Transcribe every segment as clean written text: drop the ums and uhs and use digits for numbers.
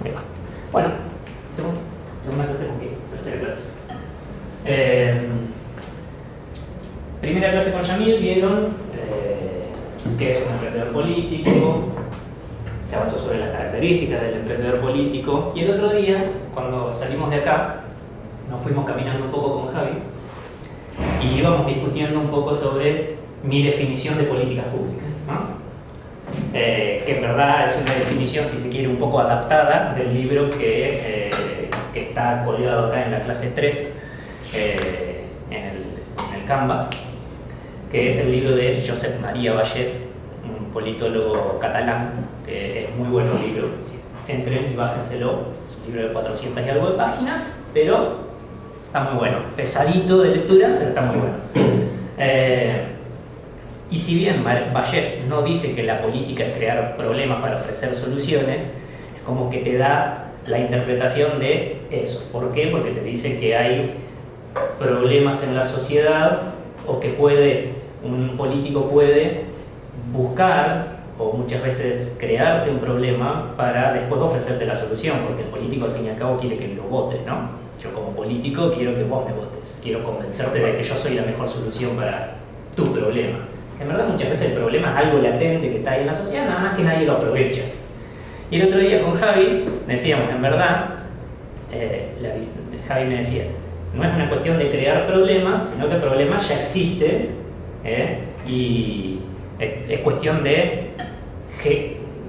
Ahí va. Bueno, segunda clase con qué, tercera clase. Primera clase con Yamil, vieron qué es un emprendedor político, se avanzó sobre las características del emprendedor político, y el otro día, cuando salimos de acá, nos fuimos caminando un poco con Javi y íbamos discutiendo un poco sobre mi definición de políticas públicas, ¿no? Que en verdad es una definición, si se quiere, un poco adaptada del libro que está colgado acá en la clase 3 en el Canvas, que es el libro de Josep Maria Vallès, un politólogo catalán, que es muy bueno el libro. Entren y bájenselo, es un libro de 400 y algo de páginas, pero está muy bueno, pesadito de lectura, pero está muy bueno. Y si bien Vallès no dice que la política es crear problemas para ofrecer soluciones, es como que te da la interpretación de eso. ¿Por qué? Porque te dice que hay problemas en la sociedad, o que un político puede buscar o muchas veces crearte un problema para después ofrecerte la solución, porque el político al fin y al cabo quiere que lo votes, ¿no? Yo como político quiero que vos me votes, quiero convencerte de que yo soy la mejor solución para tu problema. En verdad muchas veces el problema es algo latente que está ahí en la sociedad, nada más que nadie lo aprovecha. Y el otro día con Javi decíamos, en verdad, Javi me decía, no es una cuestión de crear problemas, sino que el problema ya existe, y es cuestión de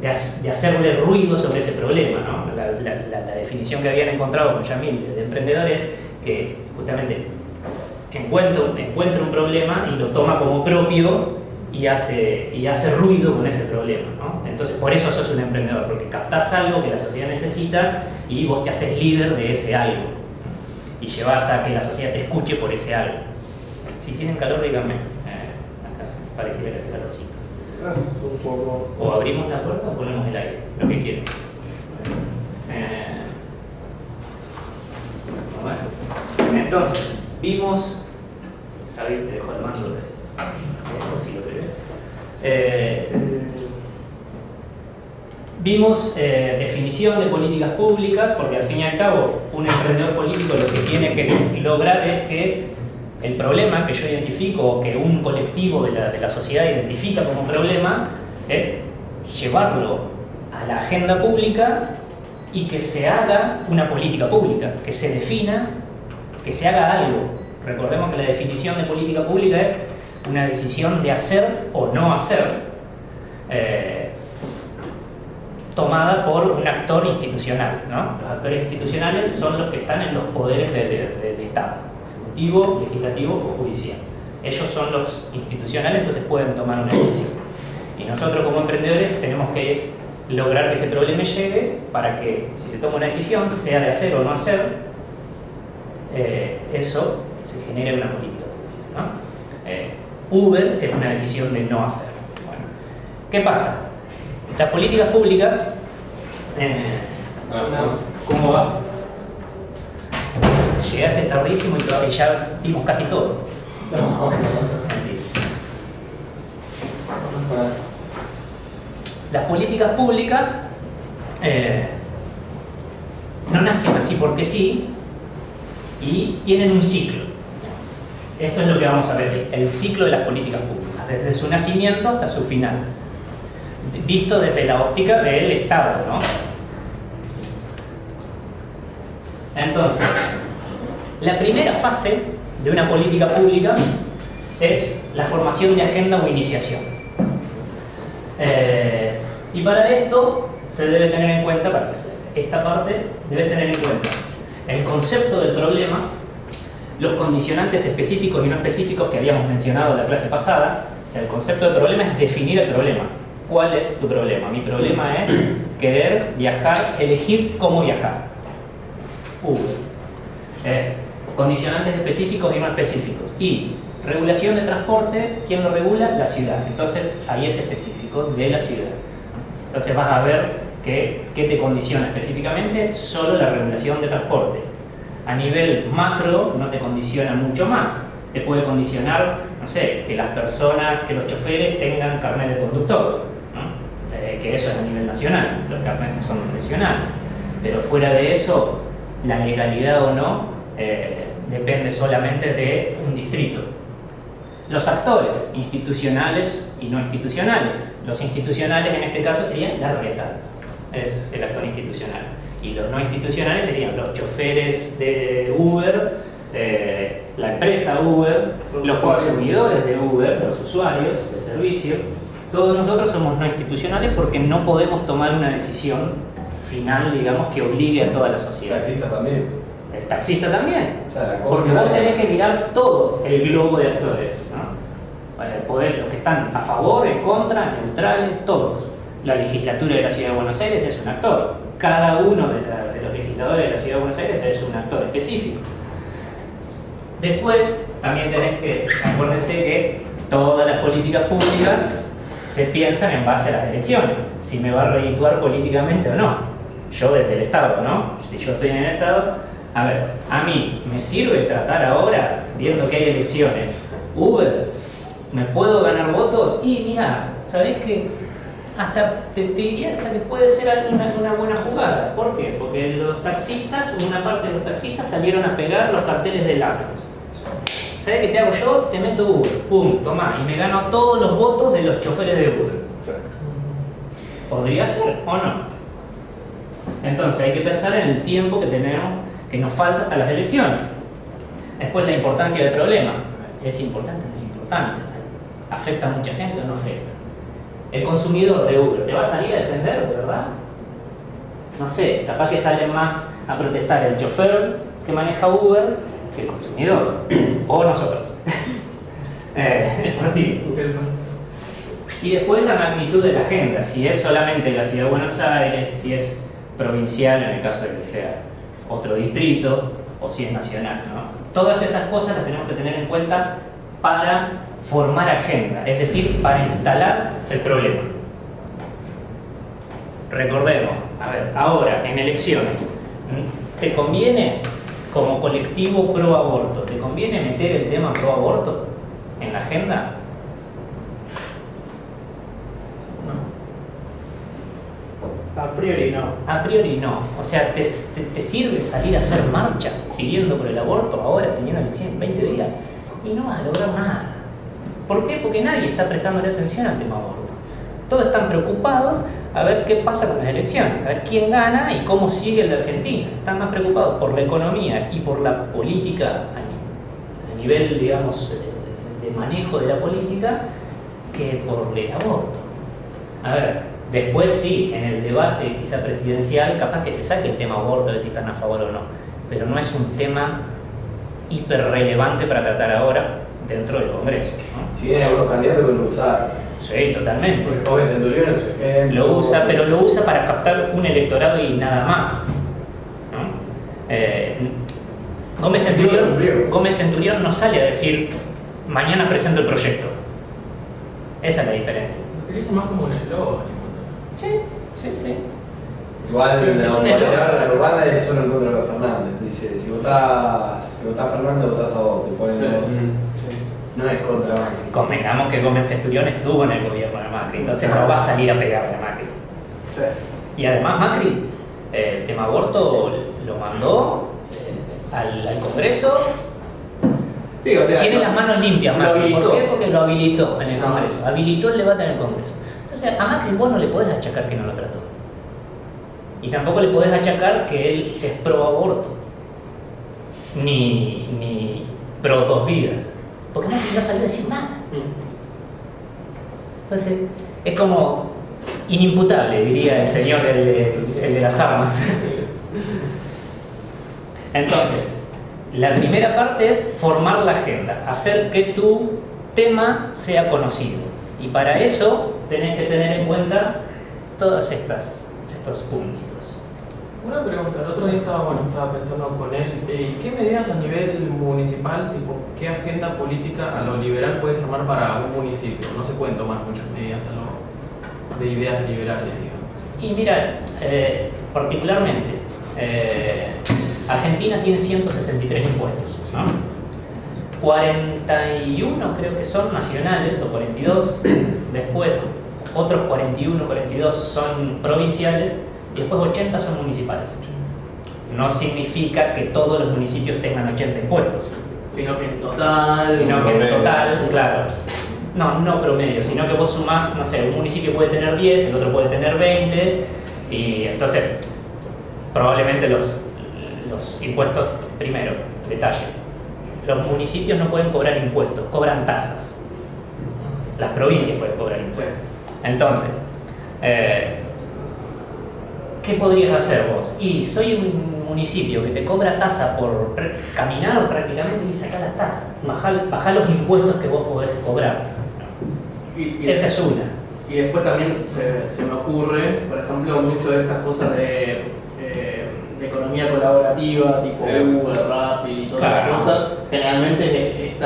hacerle ruido sobre ese problema, ¿no? La definición que habían encontrado con Yamil de emprendedor es que justamente encuentra un problema y lo toma como propio y hace ruido con ese problema, ¿no? Entonces por eso sos un emprendedor, porque captás algo que la sociedad necesita y vos te haces líder de ese algo, ¿no? Y llevas a que la sociedad te escuche por ese algo. Si tienen calor, díganme. Acá pareciera que hace calorcito. Es un poco... O abrimos la puerta o ponemos el aire, lo que quieran. Bueno. Entonces, vimos... Javi, te dejo el mando de si lo querés. Vimos definición de políticas públicas, porque al fin y al cabo un emprendedor político lo que tiene que lograr es que el problema que yo identifico o que un colectivo de la sociedad identifica como problema es llevarlo a la agenda pública y que se haga una política pública, que se defina, que se haga algo. Recordemos que la definición de política pública es una decisión de hacer o no hacer, tomada por un actor institucional, ¿no? Los actores institucionales son los que están en los poderes del Estado. Ejecutivo, legislativo o judicial. Ellos son los institucionales, entonces pueden tomar una decisión. Y nosotros como emprendedores tenemos que lograr que ese problema llegue para que, si se toma una decisión, sea de hacer o no hacer, eso se genere una política pública, ¿no? Uber es una decisión de no hacer. Bueno, ¿qué pasa? Las políticas públicas, ¿cómo va? Llegaste tardísimo y todavía ya vimos casi todo. No. Mentira. Las políticas públicas no nacen así porque sí y tienen un ciclo. Eso es lo que vamos a ver, el ciclo de las políticas públicas, desde su nacimiento hasta su final, visto desde la óptica del Estado, ¿no? Entonces, la primera fase de una política pública es la formación de agenda o iniciación. Y para esto se debe tener en cuenta, para esta parte, debe tener en cuenta el concepto del problema, los condicionantes específicos y no específicos que habíamos mencionado en la clase pasada. O sea, el concepto del problema es definir el problema. ¿Cuál es tu problema? Mi problema es querer viajar, elegir cómo viajar. Es condicionantes específicos y no específicos. Y regulación de transporte, ¿quién lo regula? La ciudad. Entonces ahí es específico, de la ciudad. Entonces vas a ver qué te condiciona específicamente, solo la regulación de transporte. A nivel macro no te condiciona mucho más. Te puede condicionar, no sé, que las personas, que los choferes tengan carnet de conductor, ¿no? Que eso es a nivel nacional, los carnets son nacionales. Pero fuera de eso, la legalidad o no depende solamente de un distrito. Los actores, institucionales y no institucionales. Los institucionales en este caso serían la reta, es el actor institucional. Y los no institucionales serían los choferes de Uber, la empresa Uber, los consumidores de Uber, los usuarios del servicio. Todos nosotros somos no institucionales porque no podemos tomar una decisión final, digamos, que obligue a toda la sociedad. El taxista también. El taxista también. O sea, la Porque compra vos tenés que mirar todo el globo de actores, ¿no? Poder, los que están a favor, en contra, neutrales, todos. La legislatura de la Ciudad de Buenos Aires es un actor. Cada uno de los legisladores de la Ciudad de Buenos Aires es un actor específico. Después, también tenés que, acuérdense que todas las políticas públicas se piensan en base a las elecciones. Si me va a redituar políticamente o no. Yo desde el Estado, ¿no? Si yo estoy en el Estado, a ver, a mí me sirve tratar ahora, viendo que hay elecciones, Uber, ¿me puedo ganar votos? Y mira, ¿sabés qué? Hasta te diría hasta que puede ser una buena jugada. ¿Por qué? Porque los taxistas, una parte de los taxistas salieron a pegar los carteles de lápiz. ¿Sabés qué te hago yo? Te meto Uber, pum, tomá, y me gano todos los votos de los choferes de Uber. ¿Podría ser o no? Entonces hay que pensar en el tiempo que tenemos, que nos falta hasta las elecciones. Después la importancia del problema. ¿Es importante o no es importante? ¿Afecta a mucha gente o no afecta? El consumidor de Uber, ¿te va a salir a defender, de verdad? No sé, capaz que sale más a protestar el chofer que maneja Uber que el consumidor, o nosotros. Por ti. Y después la magnitud de la agenda, si es solamente la Ciudad de Buenos Aires, si es provincial en el caso de que sea otro distrito, o si es nacional, ¿no? Todas esas cosas las tenemos que tener en cuenta para formar agenda, es decir, para instalar el problema. Recordemos, a ver, ahora en elecciones, ¿te conviene como colectivo pro aborto, te conviene meter el tema pro aborto en la agenda? A priori no. A priori no. O sea, ¿te sirve salir a hacer marcha pidiendo por el aborto ahora teniendo elecciones en 20 días? Y no vas a lograr nada. ¿Por qué? Porque nadie está prestando atención al tema aborto. Todos están preocupados a ver qué pasa con las elecciones, a ver quién gana y cómo sigue la Argentina. Están más preocupados por la economía y por la política a nivel, digamos, de manejo de la política que por el aborto. A ver, después sí, en el debate quizá presidencial, capaz que se saque el tema aborto, a ver si están a favor o no. Pero no es un tema hiper relevante para tratar ahora dentro del Congreso, ¿no? Si bien algunos candidatos que lo usaron. Sí, totalmente. Porque Gómez Centurión es su ejemplo. Lo usa, pero lo usa para captar un electorado y nada más, ¿no? Gómez Centurión no sale a decir mañana presento el proyecto. Esa es la diferencia. Lo utiliza más como un eslogan. Sí. Igual Es la un la urbana es solo en contra de los Fernández. Dice, si votás Fernández, votás a vos. Te ponen dos. No es contra Macri. Convengamos que Gómez Centurión estuvo en el gobierno de Macri, entonces no va a salir a pegarle a Macri. Sí. Y además Macri, el tema aborto lo mandó al Congreso. Sí, o sea, Tiene las manos limpias, lo Macri. habilitó. ¿Por qué? Porque lo habilitó en el Congreso. Habilitó el debate en el Congreso. Entonces a Macri vos no le podés achacar que no lo trató. Y tampoco le podés achacar que él es pro aborto. Ni pro dos vidas. Porque Macri no salió a decir nada. Entonces, es como inimputable, diría el señor, el de las armas. Entonces, la primera parte es formar la agenda, hacer que tu tema sea conocido. Y para eso tenés que tener en cuenta todos estos puntitos. Una pregunta, el otro día estaba pensando con él, ¿qué medidas a nivel municipal, tipo, qué agenda política a lo liberal puedes armar para un municipio? No se pueden tomar muchas medidas de ideas liberales, digamos. Y mira, particularmente, Argentina tiene 163 impuestos, ¿no? 41 creo que son nacionales, o 42, después otros 41, 42 son provinciales, y después 80 son municipales. No significa que todos los municipios tengan 80 impuestos. Sino que en total. Sino que en total, claro. No promedio, sino que vos sumás, no sé, un municipio puede tener 10, el otro puede tener 20, y entonces probablemente los impuestos, primero, detalle, los municipios no pueden cobrar impuestos, cobran tasas. Las provincias pueden cobrar impuestos. Entonces, ¿qué podrías hacer vos? Y soy un municipio que te cobra tasa por caminar prácticamente y sacar las tasas. Bajá los impuestos que vos podés cobrar. Esa es una. Y después también se me ocurre, por ejemplo, mucho de estas cosas de economía colaborativa, tipo Uber, Rappi y todas Claro. esas cosas, generalmente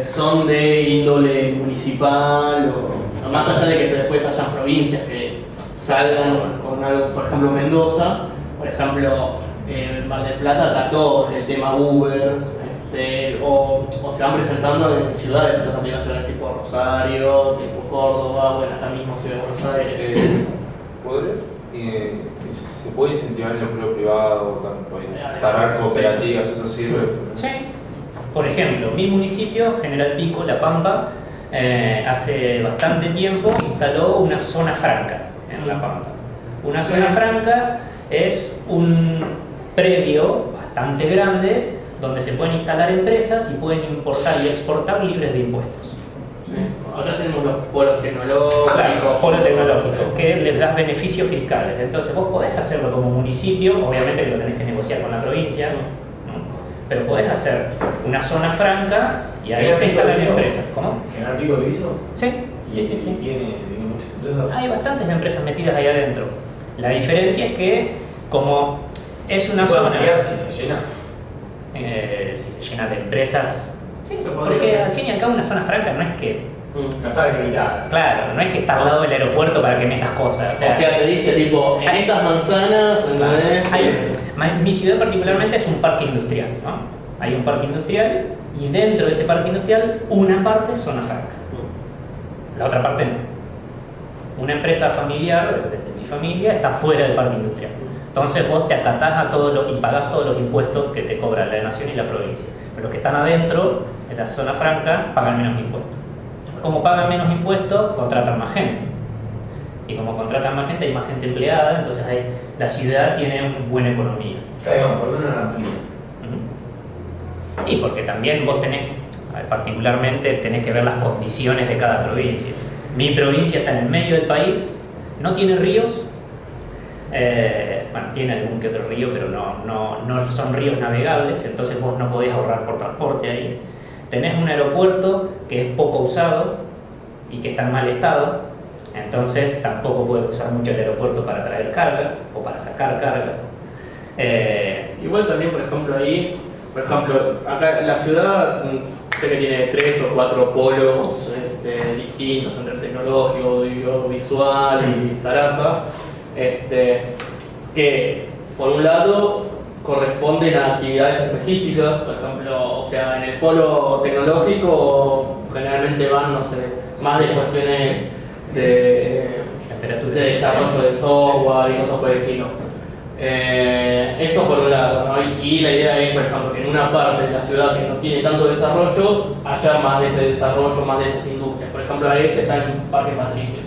son de índole municipal o más allá de que después hayan provincias que salgan con algo, por ejemplo Mendoza, por ejemplo en Mar del Plata está todo el tema Uber, o se van presentando en ciudades, estas aplicaciones tipo Rosario, tipo Córdoba, bueno, acá mismo Ciudad de Buenos Aires. ¿Se puede incentivar el empleo privado, instalar cooperativas, eso sirve? Sí. Por ejemplo, mi municipio, General Pico, La Pampa, hace bastante tiempo instaló una zona franca en La Pampa. Una zona franca es un predio bastante grande donde se pueden instalar empresas y pueden importar y exportar libres de impuestos. Sí. Ahora tenemos los polos tecnológicos. Claro, polo tecnológico, que les das beneficios fiscales. Entonces vos podés hacerlo como municipio, obviamente que lo tenés que negociar con la provincia, ¿no? Pero podés hacer una zona franca y ahí se instalan empresas. ¿Cómo? ¿General Pico lo hizo? Sí. Tiene muchas empresas. Hay bastantes empresas metidas ahí adentro. La diferencia es que como es una ¿Se puede zona... ampliar si se llena? Si se llena de empresas... Sí, Se podría porque hacer. al fin y al cabo una zona franca no es que... No está delimitada. Claro, no es que está al lado del aeropuerto para que metas cosas. O sea, te dice tipo, en estas manzanas, ¿entendés? Mi ciudad particularmente es un parque industrial, ¿no? Hay un parque industrial y dentro de ese parque industrial una parte es zona franca, la otra parte no. Una empresa familiar de mi familia está fuera del parque industrial. Entonces vos te acatás a y pagás todos los impuestos que te cobran la nación y la provincia. Pero los que están adentro, en la zona franca, pagan menos impuestos. Como pagan menos impuestos, contratan más gente. Y como contratan más gente, hay más gente empleada, entonces la ciudad tiene una buena economía. Claro, por lo menos la amplía. Y porque también vos particularmente tenés que ver las condiciones de cada provincia. Mi provincia está en el medio del país, no tiene ríos, bueno, tiene algún que otro río, pero no son ríos navegables, entonces vos no podés ahorrar por transporte ahí. Tenés un aeropuerto que es poco usado y que está en mal estado, entonces tampoco podés usar mucho el aeropuerto para traer cargas o para sacar cargas. Igual también, por ejemplo, acá en la ciudad sé que tiene 3 o 4 polos distintos entre el tecnológico, audiovisual y Sarasa, que por un lado corresponden a actividades específicas, por ejemplo, o sea, en el polo tecnológico generalmente van, no sé, más de cuestiones de desarrollo de software y cosas por el estilo. Eso por un lado, ¿no? Y la idea es, por ejemplo, que en una parte de la ciudad que no tiene tanto desarrollo, haya más de ese desarrollo, más de esas industrias. Por ejemplo, ahí se está en Parque Patricio.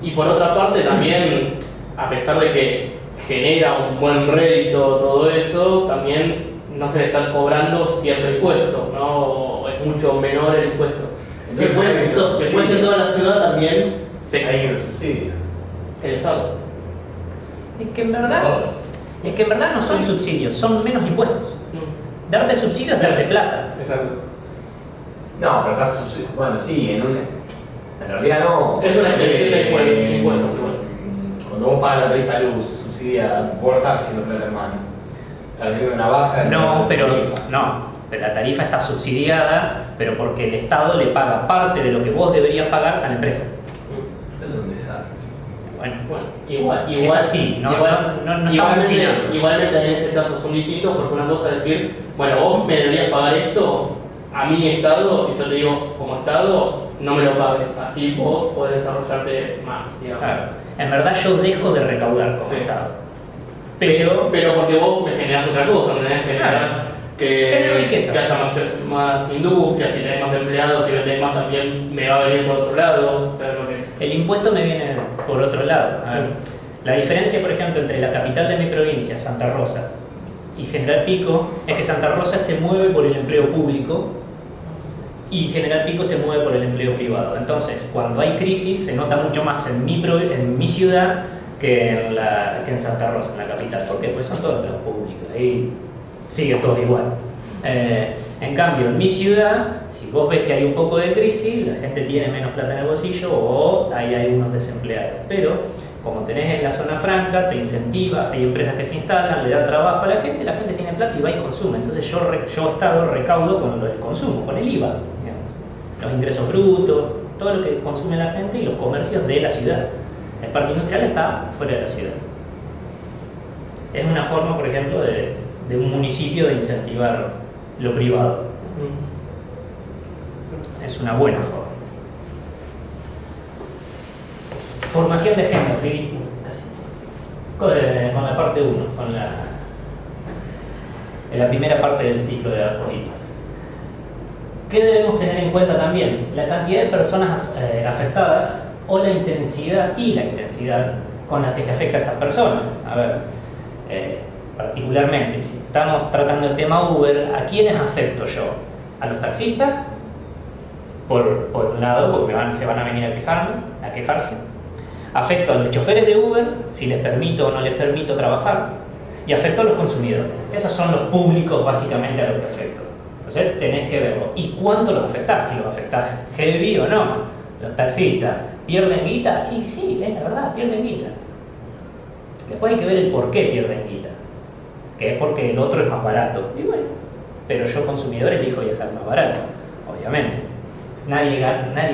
Y por otra parte también, a pesar de que genera un buen rédito todo eso, también no se le están cobrando cierto impuesto, ¿no? Es mucho menor el impuesto. Si fuese en toda la ciudad también se Hay que subsidia. el Estado. Es que en verdad no son subsidios, son menos impuestos. Darte subsidios es darte plata. Exacto. No, pero estás subsidiado. Bueno, sí, en realidad no. Es una excepción de impuestos, igual. Cuando vos pagas la tarifa de luz, subsidia, vos no estás haciendo plata en mano. Estás haciendo una baja en No, la pero tarifa. la tarifa está subsidiada, pero porque el Estado le paga parte de lo que vos deberías pagar a la empresa. Eso es un desastre. Bueno, Igual, es así, no estamos opinando. igualmente en ese caso son distintos porque una cosa es decir, bueno, vos me deberías pagar esto a mi Estado y yo te digo, como Estado, no me lo pagues, así vos podés desarrollarte más, digamos. Claro. en verdad yo dejo de recaudar como Sí. Estado. Pero porque vos me generás otra cosa, ¿no? Generás Genero que riqueza. haya más industria, si tenés más empleados, si vendés más también me va a venir por otro lado. O sea, lo que... El impuesto me viene por otro lado. A ver, la diferencia, por ejemplo, entre la capital de mi provincia, Santa Rosa, y General Pico, es que Santa Rosa se mueve por el empleo público y General Pico se mueve por el empleo privado. Entonces, cuando hay crisis, se nota mucho más en mi ciudad que en Santa Rosa, en la capital. ¿Por qué? Pues son todos empleos públicos. Ahí sigue todo igual. En cambio, en mi ciudad, si vos ves que hay un poco de crisis, la gente tiene menos plata en el bolsillo o hay algunos desempleados. Pero, como tenés en la zona franca, te incentiva, hay empresas que se instalan, le dan trabajo a la gente tiene plata y va y consume. Entonces yo Estado recaudo con el consumo, con el IVA, digamos. Los ingresos brutos, todo lo que consume la gente y los comercios de la ciudad. El parque industrial está fuera de la ciudad. Es una forma, por ejemplo, de un municipio de incentivar lo privado. Es una buena forma. Formación de agenda, seguí casi. Con la parte 1, en la primera parte del ciclo de las políticas. ¿Qué debemos tener en cuenta también? La cantidad de personas afectadas o la intensidad con la que se afecta a esas personas. A ver, particularmente, si estamos tratando el tema Uber, ¿a quiénes afecto yo? ¿A los taxistas? Por un lado, porque se van a venir a quejarse. Afecto a los choferes de Uber, si les permito o no les permito trabajar. Y afecto a los consumidores. Esos son los públicos básicamente a los que afecto. Entonces tenés que verlo. ¿Y cuánto los afectás? Si los afectás heavy o no. Los taxistas pierden guita, y sí, es la verdad, pierden guita. Después hay que ver el por qué pierden guita. Que es porque el otro es más barato. Y bueno, pero yo consumidor elijo viajar más barato, obviamente. Nadie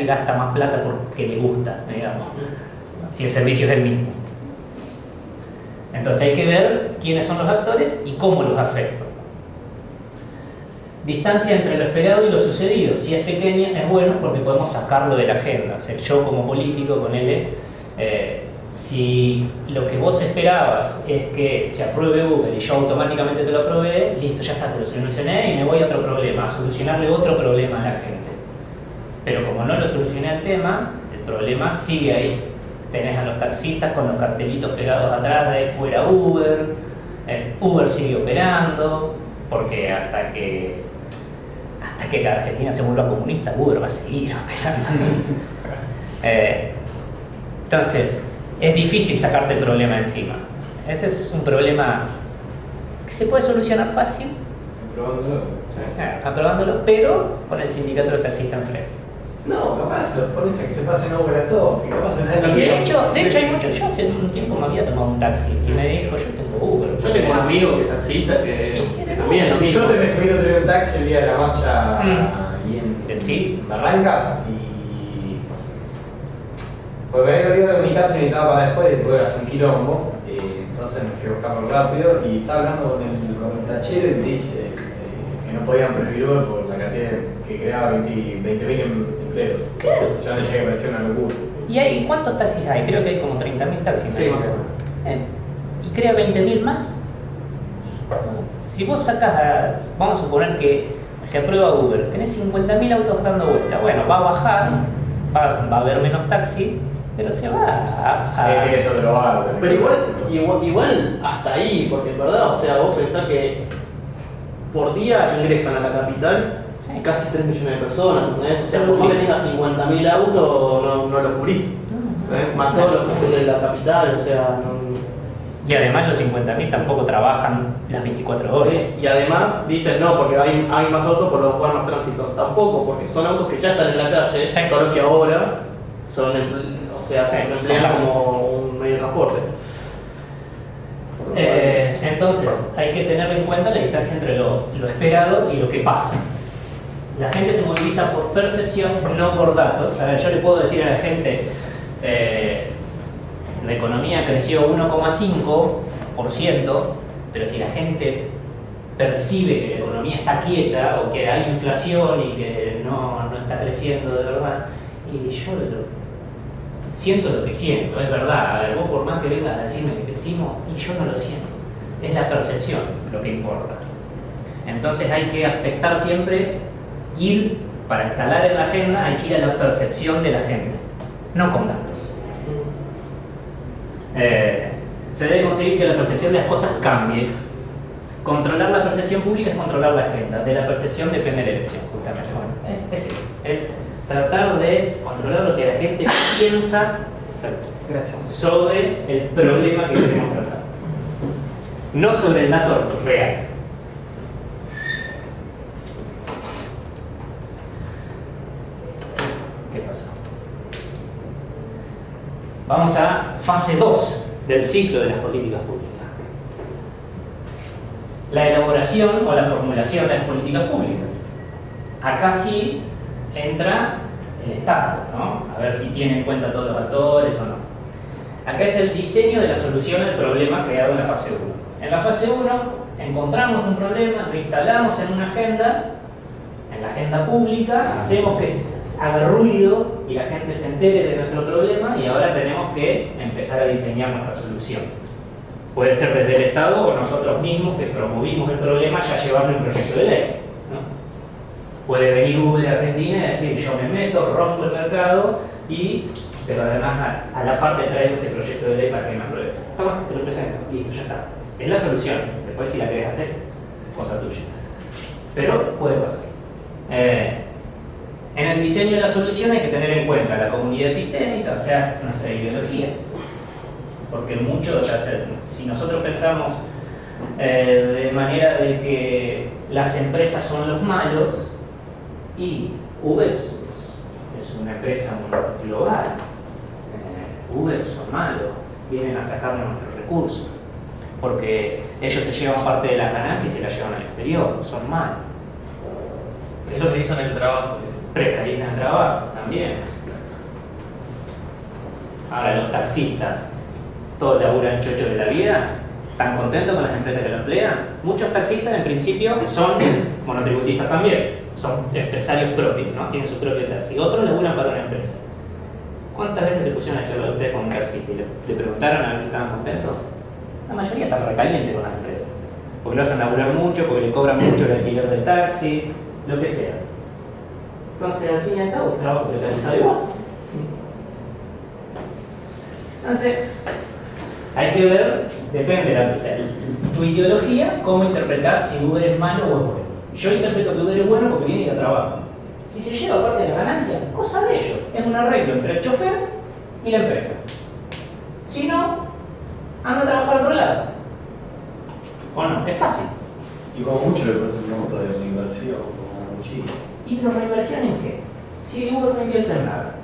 gasta más plata porque le gusta, digamos, si el servicio es el mismo. Entonces hay que ver quiénes son los actores y cómo los afecto. Distancia entre lo esperado y lo sucedido. Si es pequeña, es bueno porque podemos sacarlo de la agenda. O sea, yo como político, con él, si lo que vos esperabas es que se apruebe Uber y yo automáticamente te lo aprobé, listo, ya está, te lo solucioné y me voy a otro problema, a solucionarle otro problema a la gente. Pero como no lo solucioné el tema, el problema sigue ahí. Tenés a los taxistas con los cartelitos pegados atrás de fuera Uber, Uber sigue operando, porque hasta que la Argentina se vuelva comunista, Uber va a seguir operando. Entonces, es difícil sacarte el problema encima. Ese es un problema que se puede solucionar fácil, aprobándolo, pero con el sindicato de los taxistas enfrente. No, capaz lo pones a que se pasen Uber a todo, que capaz no De hecho hay muchos. Yo hace un tiempo me había tomado un taxi y me dijo, yo tengo Uber. Yo tengo un amigo que es taxista que también lo mismo. Yo te me subí otro día en un taxi el día de la marcha y ¿Sí? en Barrancas y... Porque me había olvidado de mi casa y necesitaba para después hacer un quilombo, entonces me fui a buscarlo rápido y estaba hablando con el tachero y me dice que no podían preferir Uber por la cantidad que creaba 20.000 empleos. Claro. Yo no llegué a parecer una locura. ¿Y cuántos taxis hay? Creo que hay como 30.000 taxis. Sí, más o menos. ¿Y crea 20.000 más? Si vos sacas, vamos a suponer que se aprueba Uber, tenés 50.000 autos dando vuelta. Bueno, va a bajar, va a haber menos taxi, pero se va a... Tiene que ser otro bar. Pero igual hasta ahí, porque en verdad, o sea, vos pensás que por día ingresan a la capital Sí. casi 3 millones de personas, ¿entendés? O sea, por más que tengas 50.000 autos, no lo cubrís. Más todo lo que son en la capital, o sea, no... Y además los 50.000 tampoco trabajan las 24 horas. Sí, y además dicen no, porque hay más autos por lo cual más tránsito. Tampoco, porque son autos que ya están en la calle, Sí. solo que ahora son, Sí, se emplean son como un medio de transporte. Entonces, hay que tener en cuenta la distancia entre lo esperado y lo que pasa. La gente se moviliza por percepción, no por datos. A ver, yo le puedo decir a la gente, la economía creció 1,5%, pero si la gente percibe que la economía está quieta o que hay inflación y que no está creciendo de verdad, y yo siento lo que siento, es verdad. A ver, vos por más que vengas a decirme que crecimos, y yo no lo siento. Es la percepción lo que importa. Entonces hay que afectar siempre, para instalar en la agenda, hay que ir a la percepción de la gente, no con datos. Se debe conseguir que la percepción de las cosas cambie. Controlar la percepción pública es controlar la agenda. De la percepción depende la elección, justamente. Bueno, es tratar de controlar lo que la gente piensa sobre el problema que queremos tratar. No sobre el dato real. ¿Qué pasó? Vamos a fase 2 del ciclo de las políticas públicas. La elaboración o la formulación de las políticas públicas. Acá sí entra el Estado, ¿no? A ver si tiene en cuenta todos los actores o no. Acá es el diseño de la solución al problema creado en la fase 1. En la fase 1 encontramos un problema, lo instalamos en una agenda, en la agenda pública, hacemos que haga ruido y la gente se entere de nuestro problema y ahora tenemos que empezar a diseñar nuestra solución. Puede ser desde el Estado o nosotros mismos que promovimos el problema ya llevarlo un proyecto de ley, ¿no? Puede venir Uber de Argentina y decir yo me meto, rompo el mercado pero además a la parte traigo este proyecto de ley para que me apruebes. Toma, te lo presento, listo, ya está. Es la solución, después si la querés hacer, cosa tuya. Pero puede pasar. En el diseño de la solución hay que tener en cuenta la comunidad epistémica, o sea, nuestra ideología. Porque mucho, o sea, si nosotros pensamos de manera de que las empresas son los malos, y Uber es una empresa global, Uber son malos, vienen a sacarnos nuestros recursos, porque ellos se llevan parte de las ganancias y se las llevan al exterior, son malos. Eso te dicen en el trabajo. Precarizan el trabajo también. Ahora los taxistas, todos laburan chocho de la vida, ¿están contentos con las empresas que lo emplean? Muchos taxistas en principio son monotributistas también, son empresarios propios, ¿no? Tienen su propio taxi. Otros laburan para una empresa. ¿Cuántas veces se pusieron a charlar ustedes con un taxista y le preguntaron a ver si estaban contentos? La mayoría está recaliente con las empresas, porque lo hacen laburar mucho, porque le cobran mucho el alquiler del taxi, lo que sea. Entonces, al fin y al cabo, es trabajo precarizado igual. Entonces, hay que ver, depende de tu ideología, cómo interpretar si Uber es malo o es bueno. Yo interpreto que Uber es bueno porque viene y da trabajo. Si se lleva parte de las ganancias, cosa de ellos. Es un arreglo entre el chofer y la empresa. Si no, anda a trabajar a otro lado. ¿O no? Es fácil. Y como mucho le parece un monto de reinversión, como muchísimo. ¿Y la reinversión en qué? Si Uber no invierte en nada.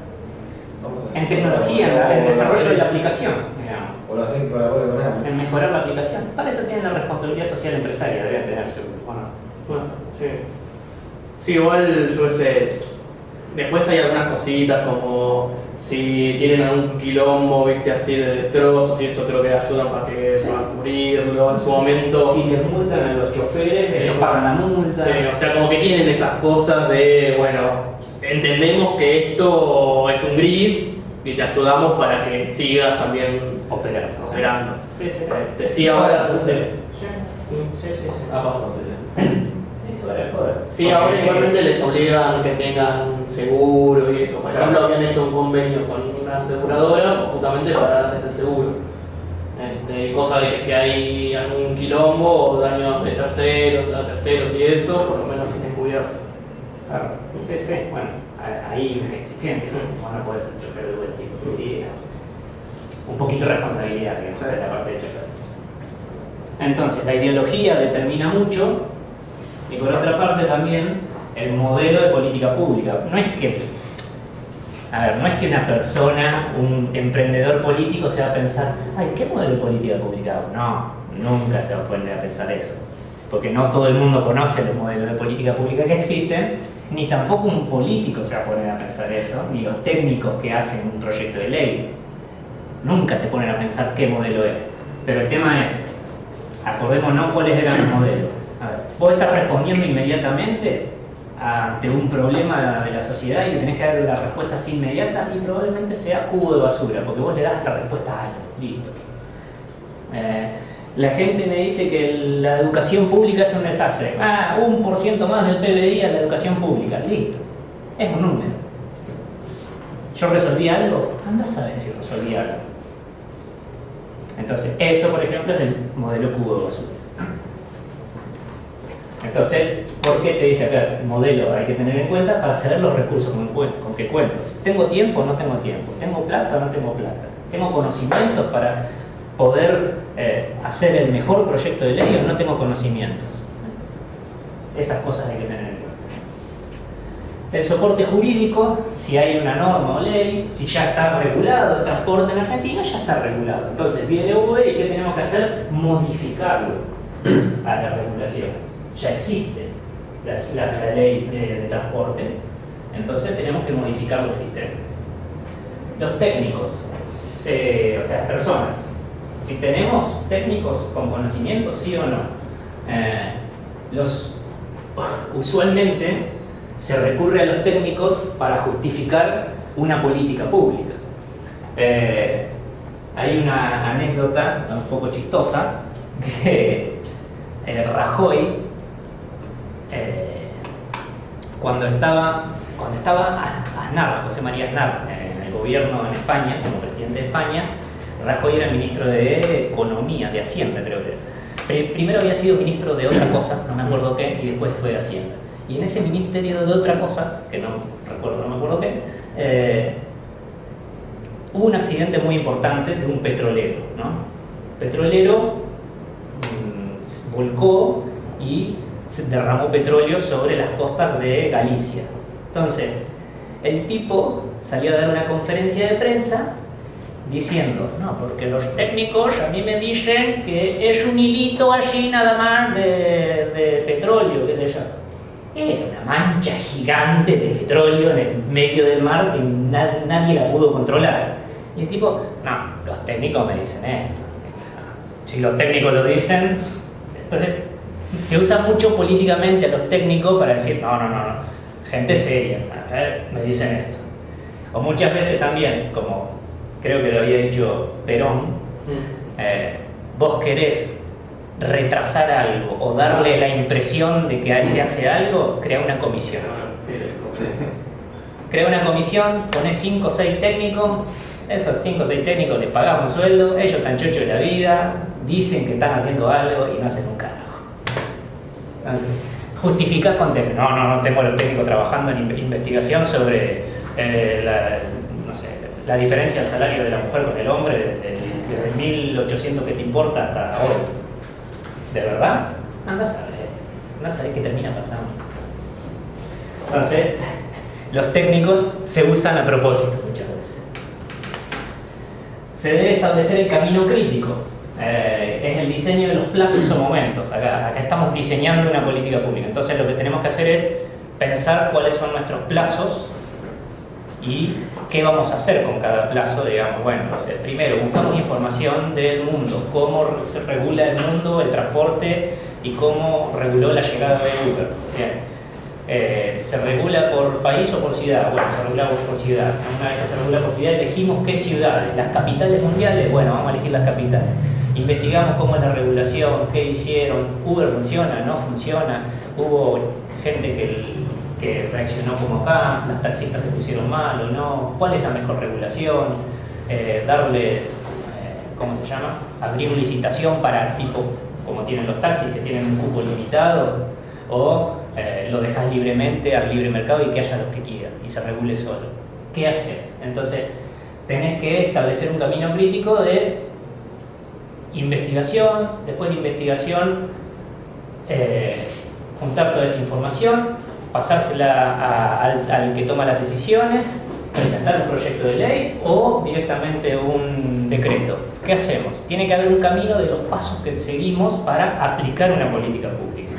En tecnología, en el desarrollo de la aplicación, digamos. O lo hacen para con algo. En mejorar la aplicación. Para eso tienen la responsabilidad social empresaria, deben tener seguro. Bueno, Bueno, sí. Sí, igual yo sé. Después hay algunas cositas como si tienen algún quilombo, viste, así de destrozos y eso creo que ayudan para que puedan cubrirlo en su momento. si les multan a los choferes, ellos pagan la multa. Sí, o sea, como que tienen esas cosas de, bueno, entendemos que esto es un gris y te ayudamos para que sigas también operando. Sí, sí. Sí, ahora, Sí, sí. ha pasado, sí. Sí, sobre el poder. Sí, ahora igualmente les obligan que tengan seguro y eso. Por ejemplo, habían hecho un convenio con una aseguradora justamente para darles el seguro. Y cosa de que si hay algún quilombo o daños de terceros, a terceros y eso, por lo menos estén cubiertos. Claro. Sí, sí. Bueno, ahí hay una exigencia. Vos no podés ser chofer de Uber, sí. Un poquito de responsabilidad, digamos, de la parte del chofer. Entonces, la ideología determina mucho. Y por otra parte también el modelo de política pública. No es que una persona, un emprendedor político se va a pensar, ay, ¿qué modelo de política pública? No, nunca se va a poner a pensar eso. Porque no todo el mundo conoce los modelos de política pública que existen, ni tampoco un político se va a poner a pensar eso, ni los técnicos que hacen un proyecto de ley. Nunca se ponen a pensar qué modelo es. Pero el tema es, acordémonos cuáles eran los modelos. A ver, vos estás respondiendo inmediatamente ante un problema de la sociedad y le tenés que dar una respuesta así inmediata, y probablemente sea cubo de basura, porque vos le das la respuesta a algo, listo. La gente me dice que la educación pública es un desastre. 1% más del PBI a la educación pública, listo. Es un número. ¿Yo resolví algo? Anda a saber si resolví algo. Entonces, eso, por ejemplo, es el modelo cubo de basura. Entonces, ¿por qué te dice acá el modelo? Hay que tener en cuenta para saber los recursos con que cuento. ¿Tengo tiempo o no tengo tiempo? ¿Tengo plata o no tengo plata? ¿Tengo conocimientos para poder hacer el mejor proyecto de ley o no tengo conocimientos? Esas cosas hay que tener en cuenta. El soporte jurídico, si hay una norma o ley, si ya está regulado el transporte en Argentina, ya está regulado. Entonces viene Uber y ¿qué tenemos que hacer? Modificarlo a la regulación. Ya existe la ley de transporte, entonces tenemos que modificar lo existente. Los técnicos, o sea, personas, si tenemos técnicos con conocimiento, sí o no, usualmente se recurre a los técnicos para justificar una política pública. Hay una anécdota un poco chistosa que Rajoy, cuando estaba Aznar, José María Aznar, en el gobierno en España, como presidente de España, Rajoy era ministro de Economía, de Hacienda creo que era. Primero había sido ministro de otra cosa, no me acuerdo qué, y después fue de Hacienda. Y en ese ministerio de otra cosa, que no me acuerdo qué, hubo un accidente muy importante de un petrolero, ¿no? Petrolero volcó y se derramó petróleo sobre las costas de Galicia. Entonces, el tipo salió a dar una conferencia de prensa diciendo, no, porque los técnicos a mí me dicen que es un hilito allí nada más de petróleo, qué sé yo. Era una mancha gigante de petróleo en el medio del mar que nadie la pudo controlar. Y el tipo, no, los técnicos me dicen esto. Si los técnicos lo dicen, entonces se usa mucho políticamente a los técnicos para decir, no, gente seria, me dicen esto. O muchas veces también, como creo que lo había dicho Perón, vos querés retrasar algo o darle la impresión de que se hace algo, crea una comisión. Crea una comisión, pones 5 o 6 técnicos, esos 5 o 6 técnicos les pagamos un sueldo, ellos están chochos de la vida, dicen que están haciendo algo y no hacen un carajo. Entonces, justificás con técnicos. No tengo a los técnicos trabajando en investigación sobre la diferencia del salario de la mujer con el hombre desde 1800 que te importa hasta hoy. ¿De verdad? Anda a saber qué termina pasando. Entonces, los técnicos se usan a propósito muchas veces. Se debe establecer el camino crítico. Es el diseño de los plazos o momentos. Acá estamos diseñando una política pública. Entonces lo que tenemos que hacer es pensar cuáles son nuestros plazos y qué vamos a hacer con cada plazo. Digamos, bueno, primero buscamos información del mundo, cómo se regula el mundo, el transporte y cómo reguló la llegada de Uber. Bien. ¿Se regula por país o por ciudad? Bueno, se regula por ciudad. Una vez que se regula por ciudad, elegimos qué ciudades. Las capitales mundiales, bueno, vamos a elegir las capitales. Investigamos cómo es la regulación, qué hicieron, Uber funciona, no funciona, hubo gente que reaccionó como acá, las taxistas se pusieron mal o no, cuál es la mejor regulación, darles, ¿cómo se llama? Abrir licitación para tipo como tienen los taxis, que tienen un cupo limitado, o lo dejas libremente al libre mercado y que haya los que quieran y se regule solo. ¿Qué haces? Entonces tenés que establecer un camino crítico de investigación, después de investigación juntar toda esa información, pasársela al que toma las decisiones, presentar un proyecto de ley o directamente un decreto. ¿Qué hacemos? Tiene que haber un camino de los pasos que seguimos para aplicar una política pública.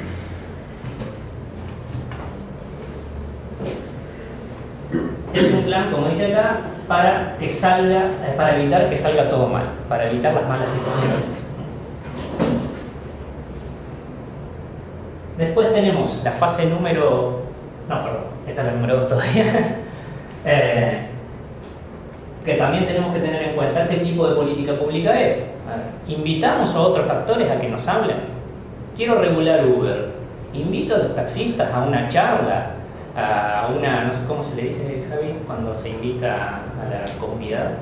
Es un plan, como dice acá, para evitar que salga todo mal, para evitar las malas situaciones. Después tenemos la fase número no, perdón, esta es la número 2 todavía. Que también tenemos que tener en cuenta qué tipo de política pública es. A ver, invitamos a otros actores a que nos hablen. Quiero regular Uber. Invito a los taxistas a una charla, a una, no sé cómo se le dice, Javi, cuando se invita a la comunidad.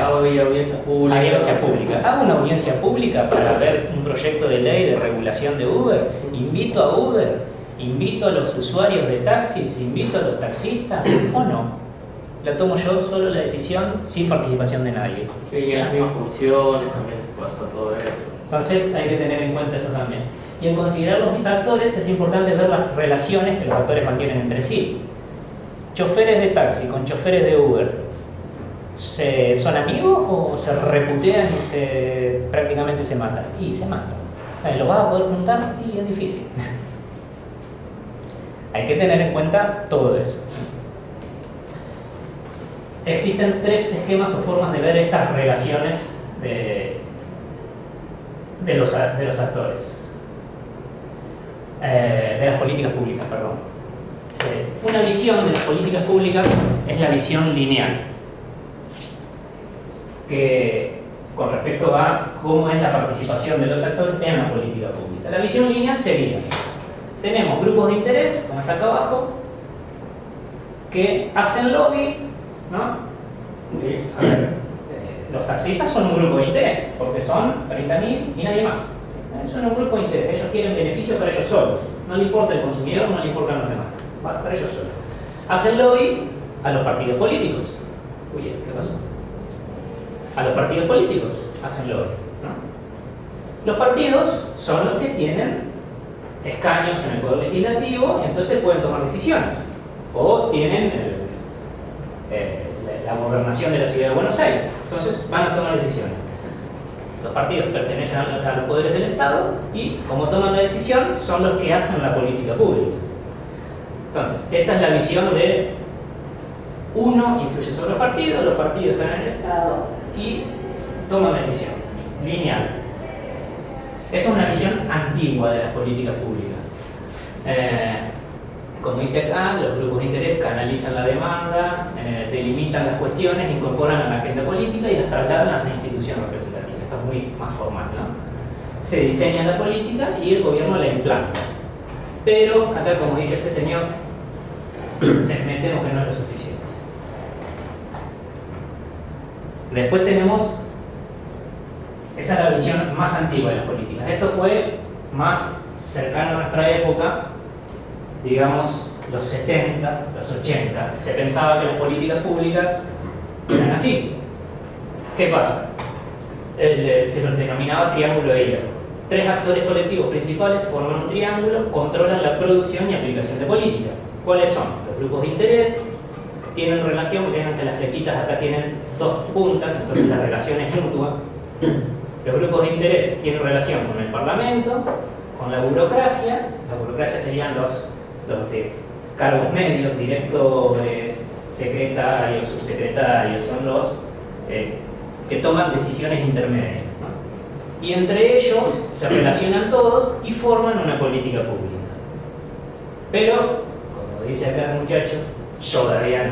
Audiencia pública. Audiencia pública. Hago una audiencia pública para ver un proyecto de ley de regulación de Uber. Invito a Uber, invito a los usuarios de taxis, invito a los taxistas, o no. La tomo yo solo la decisión sin participación de nadie. Sí, y en las mismas comisiones también se puede hacer todo eso. Entonces hay que tener en cuenta eso también. Y en considerar los actores es importante ver las relaciones que los actores mantienen entre sí. Choferes de taxi con choferes de Uber, ¿son amigos o se reputean y prácticamente se matan? Y se matan. ¿Lo vas a poder juntar? Y es difícil. Hay que tener en cuenta todo eso. Existen 3 esquemas o formas de ver estas relaciones de los actores, de las políticas públicas, perdón. Una visión de las políticas públicas es la visión lineal, que con respecto a cómo es la participación de los actores en la política pública. La visión lineal sería, tenemos grupos de interés, como está acá abajo, que hacen lobby, ¿no? A ver, los taxistas son un grupo de interés, porque son 30.000 y nadie más. Son un grupo de interés, ellos quieren beneficio para ellos solos. No le importa el consumidor, no le importan los demás. Para ellos solos. Hacen lobby a los partidos políticos. Uy, ¿qué pasó? A los partidos políticos hacen lobby, ¿no? Los partidos son los que tienen escaños en el Poder Legislativo y entonces pueden tomar decisiones. O tienen la gobernación de la Ciudad de Buenos Aires. Entonces van a tomar decisiones. Los partidos pertenecen a los poderes del Estado y, como toman la decisión, son los que hacen la política pública. Entonces, esta es la visión de uno influye sobre los partidos están en el Estado y toman la decisión. Lineal. Esa es una visión antigua de las políticas públicas. Como dice acá, los grupos de interés canalizan la demanda, delimitan las cuestiones, incorporan a la agenda política y las trasladan a una institución representativa. Esto es muy más formal, ¿no? Se diseña la política y el gobierno la implanta. Pero acá, como dice este señor, me temo que no es lo suficiente. Después tenemos, esa es la visión más antigua de las políticas. Esto fue más cercano a nuestra época, digamos los 70, los 80. Se pensaba que las políticas públicas eran así. ¿Qué pasa? Se los denominaba triángulo de hierro. 3 actores colectivos principales forman un triángulo, controlan la producción y aplicación de políticas. ¿Cuáles son? Los grupos de interés tienen relación, vean que las flechitas acá tienen 2 puntas, entonces la relación es mutua. Los grupos de interés tienen relación con el Parlamento, con la burocracia serían los de cargos medios, directores, secretarios, subsecretarios, son los que toman decisiones intermedias, ¿no? Y entre ellos se relacionan todos y forman una política pública. Pero, como dice acá el muchacho, todavía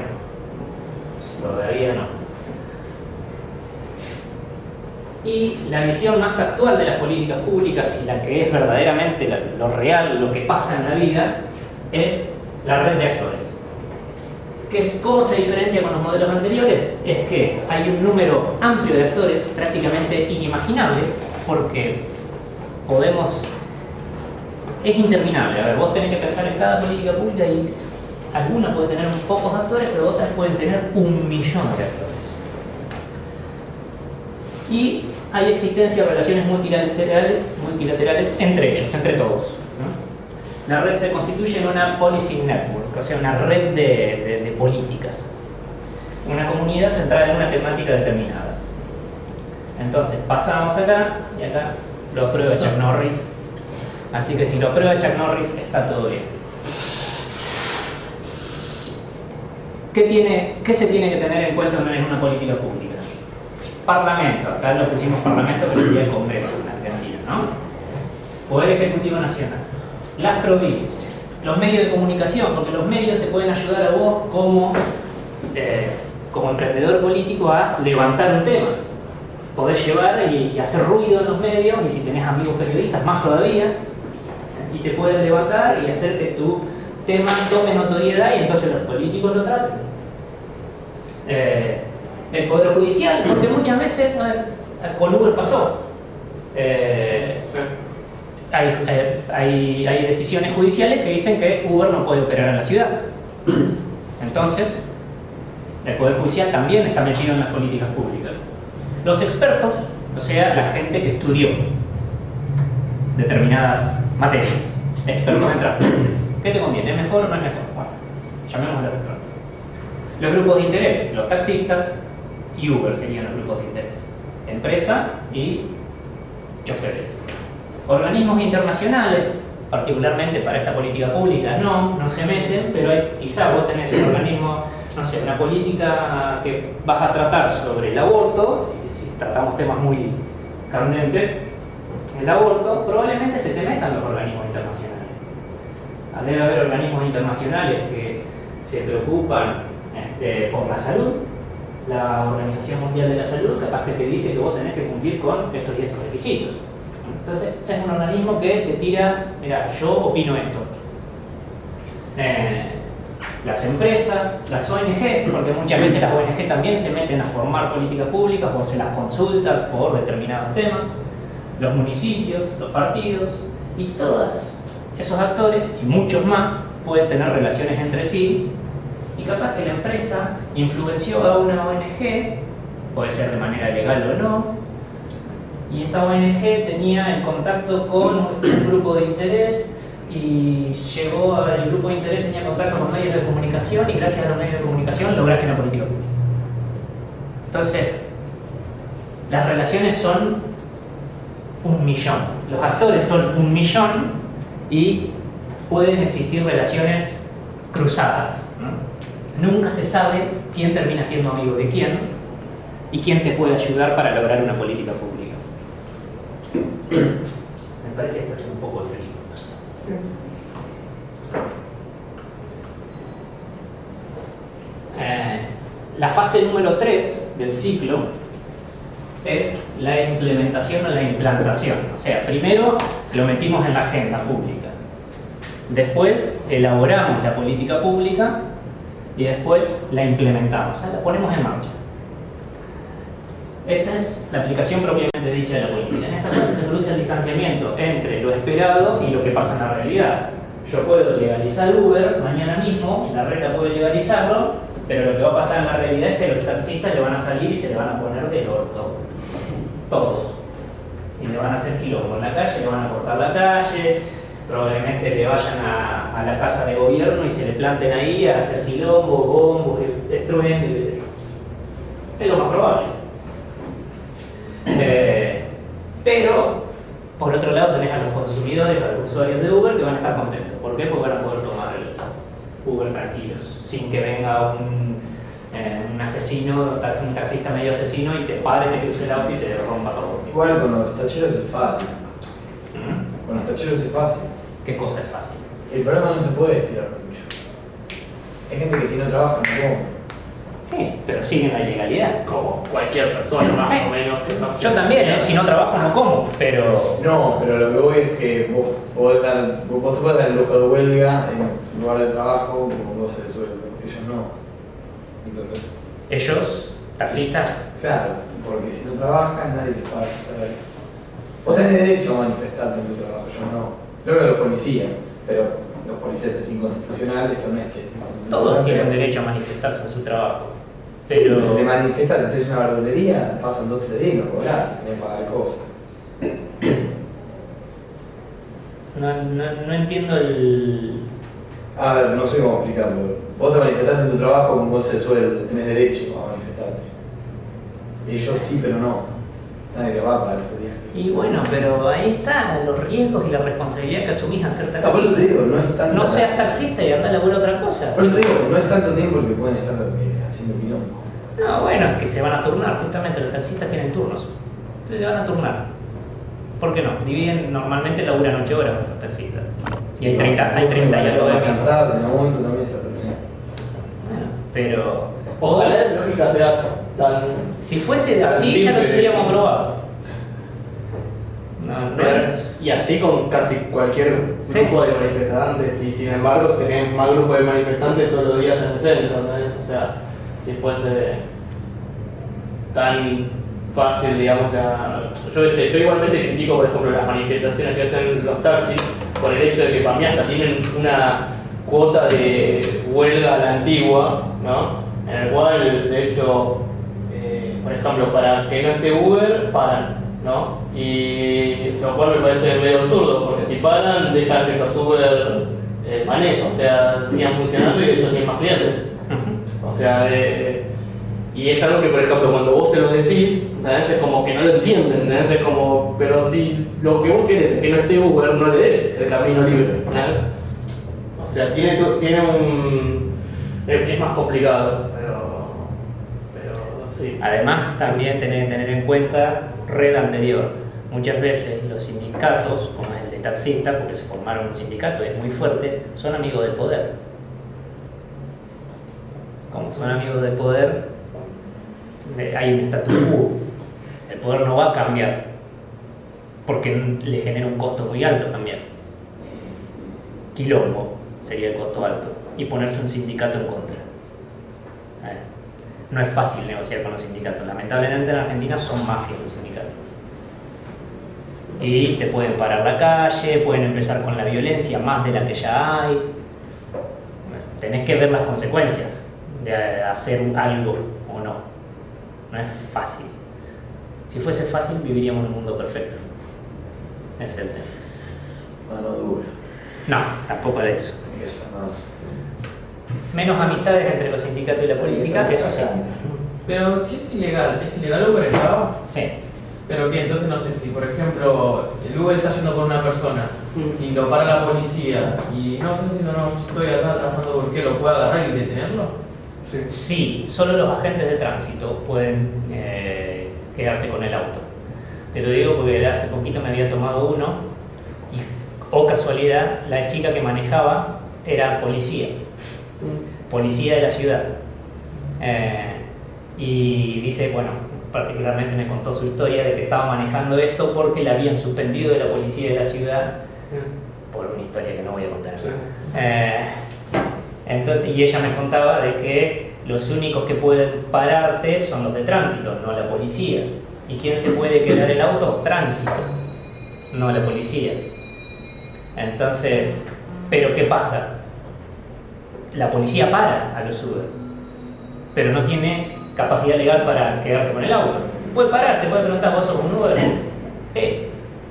no. Y la visión más actual de las políticas públicas y la que es verdaderamente lo real, lo que pasa en la vida, es la red de actores. ¿Cómo se diferencia con los modelos anteriores? Es que hay un número amplio de actores, prácticamente inimaginable, porque es interminable. A ver, vos tenés que pensar en cada política pública y algunas pueden tener pocos actores, pero otras pueden tener 1 millón de actores. Y hay existencia de relaciones multilaterales entre ellos, entre todos, ¿no? La red se constituye en una policy network, o sea, una red de políticas. Una comunidad centrada en una temática determinada. Entonces, pasamos acá y acá lo aprueba Chuck Norris. Así que si lo aprueba Chuck Norris, está todo bien. ¿Qué se tiene que tener en cuenta en una política pública? Parlamento, acá lo pusimos Parlamento, pero sería el Congreso en Argentina, ¿no? Poder Ejecutivo Nacional. Las provincias, los medios de comunicación, porque los medios te pueden ayudar a vos como emprendedor político a levantar un tema. Podés llevar y hacer ruido en los medios, y si tenés amigos periodistas, más todavía, y te pueden levantar y hacer que tu tema tome notoriedad y entonces los políticos lo traten. El Poder Judicial, porque muchas veces, con Uber pasó, hay decisiones judiciales que dicen que Uber no puede operar en la ciudad. Entonces, el Poder Judicial también está metido en las políticas públicas. Los expertos, o sea, la gente que estudió determinadas materias, expertos en transporte. ¿Qué te conviene? ¿Es mejor o no es mejor? Bueno, llamémoslo expertos. Los grupos de interés, los taxistas y Uber serían los grupos de interés. Empresa y choferes. Organismos internacionales, particularmente para esta política pública, no se meten, pero quizá vos tenés un organismo, no sé, una política que vas a tratar sobre el aborto, si tratamos temas muy candentes, el aborto, probablemente se te metan los organismos internacionales. Debe haber organismos internacionales que se preocupan por la salud. La Organización Mundial de la Salud capaz que te dice que vos tenés que cumplir con estos y estos requisitos. Entonces es un organismo que te tira, mira, yo opino esto. Las empresas, las ONG, porque muchas veces las ONG también se meten a formar políticas públicas o se las consultan por determinados temas, los municipios, los partidos, y todos esos actores y muchos más pueden tener relaciones entre sí, y capaz que la empresa influenció a una ONG, puede ser de manera legal o no, y esta ONG tenía el contacto con un grupo de interés y llegó el grupo de interés, tenía contacto con medios de comunicación, y gracias a los medios de comunicación lograste una política pública. Entonces, las relaciones son 1.000.000, los actores son 1.000.000 y pueden existir relaciones cruzadas, ¿no? Nunca se sabe quién termina siendo amigo de quién y quién te puede ayudar para lograr una política pública. Me parece que esto es un poco frío. La fase número 3 del ciclo es la implementación o la implantación. O sea, primero lo metimos en la agenda pública, después elaboramos la política pública y después la implementamos, la ponemos en marcha. Esta es la aplicación propiamente dicha de la política. En esta fase se produce el distanciamiento entre lo esperado y lo que pasa en la realidad. Yo puedo legalizar Uber mañana mismo, la reta puede legalizarlo, pero lo que va a pasar en la realidad es que los taxistas le van a salir y se le van a poner del orto. Todos. Y le van a hacer quilombo en la calle, le van a cortar la calle, probablemente le vayan a la casa de gobierno y se le planten ahí a hacer quilombo, bombos, estruendo y qué sé yo. Es lo más probable. Pero, por otro lado, tenés a los consumidores, a los usuarios de Uber que van a estar contentos. ¿Por qué? Porque van a poder tomar el Uber tranquilos, sin que venga un asesino, un taxista medio asesino y te pare, te cruce el auto y te rompa todo. Igual con los tacheros es fácil. Con los tacheros es fácil. ¿Qué cosa es fácil? El problema no se puede estirar mucho. Hay gente que si no trabaja no come. Sí, pero siguen la ilegalidad. Como cualquier persona, más o menos. Que no Yo también, si no trabajo no como, pero... No, pero lo que voy es que vos te puedes dar el lujo de huelga en lugar de trabajo como 12 de sueldo. Ellos no. ¿Entendés? Ellos, taxistas, Claro, porque si no trabajas nadie te paga tu salario. Vos tenés derecho a manifestarte en tu trabajo, yo no. Yo creo que los policías, pero los policías es inconstitucional, esto no es que es inconstitucional. todos tienen derecho a manifestarse en su trabajo. Pero Pero si te manifestas, si tenés una verdulería, pasan 2 o 3 días y no cobrás, tenés que pagar cosas. no entiendo el... A ver, no sé cómo explicarlo. Vos te manifestás en tu trabajo con goce de sueldo, tenés derecho a manifestarte. Ellos sí, pero no. Nadie te va a pagar esos días. Y bueno, pero ahí están los riesgos y la responsabilidad que asumís al ser Por eso te taxista. digo, no es tanto. No seas taxista y anda a laburar otra cosa. Por eso te digo, no es tanto tiempo el que pueden estar haciendo quilombo. No, bueno, es que se van a turnar, justamente los taxistas tienen turnos. Entonces se van a turnar. ¿Por qué no? Dividen, normalmente laburan 8 horas los taxistas. Y hay 30 y algo de más micro. cansados, en algún momento también se va a terminar. Bueno, pero Ojalá la lógica sea tan. si fuese Tan así ya lo simple. tendríamos aprobado. No Pero es... y así con casi cualquier Sí. grupo de manifestantes, y sin embargo tenés más grupos de manifestantes todos los días en el centro, ¿entendés? O sea, si fuese tan fácil, digamos, yo qué sé, yo igualmente critico, por ejemplo, las manifestaciones que hacen los taxis por el hecho de que para mí hasta tienen una cuota de huelga a la antigua, ¿no? En el cual, de hecho, por ejemplo, para que no esté Uber, paran, ¿no? Y lo cual me parece medio absurdo, porque si paran, dejan que los Uber manejen, o sea, sigan funcionando y de hecho tienen más clientes. O sea, y es algo que, por ejemplo, cuando vos se lo decís, ¿entendés? Es como que no lo entienden, ¿entendés? Es como, pero si lo que vos querés es que no esté Uber, no le des el camino libre, ¿entendés? O sea, tiene un... es más complicado, pero sí. Además, también tener que tener en cuenta red anterior. Muchas veces los sindicatos, como el de taxistas, porque se formaron un sindicato, es muy fuerte, son amigos del poder. Como son amigos del poder, hay un status quo. El poder no va a cambiar, porque le genera un costo muy alto cambiar. Quilombo sería el costo alto, y ponerse un sindicato en contra. No es fácil negociar con los sindicatos. Lamentablemente en Argentina son mafias los sindicatos. Y te pueden parar la calle, pueden empezar con la violencia más de la que ya hay. Bueno, tenés que ver las consecuencias de hacer algo o no. No es fácil. Si fuese fácil viviríamos en un mundo perfecto. Es el tema. Mano dura. No, tampoco es eso. Hay que ser más. Menos amistades entre los sindicatos y la política, eso sí. Pero si es ilegal Uber en Java. Sí. Pero que entonces no sé si, por ejemplo, el Uber está yendo con una persona y lo para la policía y no está diciendo, no, yo estoy acá trabajando, ¿por qué lo puede agarrar y detenerlo? Sí, solo los agentes de tránsito pueden quedarse con el auto. Te lo digo porque hace poquito me había tomado uno y, oh casualidad, la chica que manejaba era policía de la ciudad. Y dice, bueno, particularmente me contó su historia de que estaba manejando esto porque la habían suspendido de la policía de la ciudad por una historia que no voy a contar. Sí. Entonces, y ella me contaba de que los únicos que pueden pararte son los de tránsito, no la policía. ¿Y quién se puede quedar el auto? Tránsito, no la policía. Entonces, ¿pero qué pasa? La policía para a los Uber, pero no tiene capacidad legal para quedarse con el auto. Puede parar, te puede preguntar, ¿vos sos un Uber?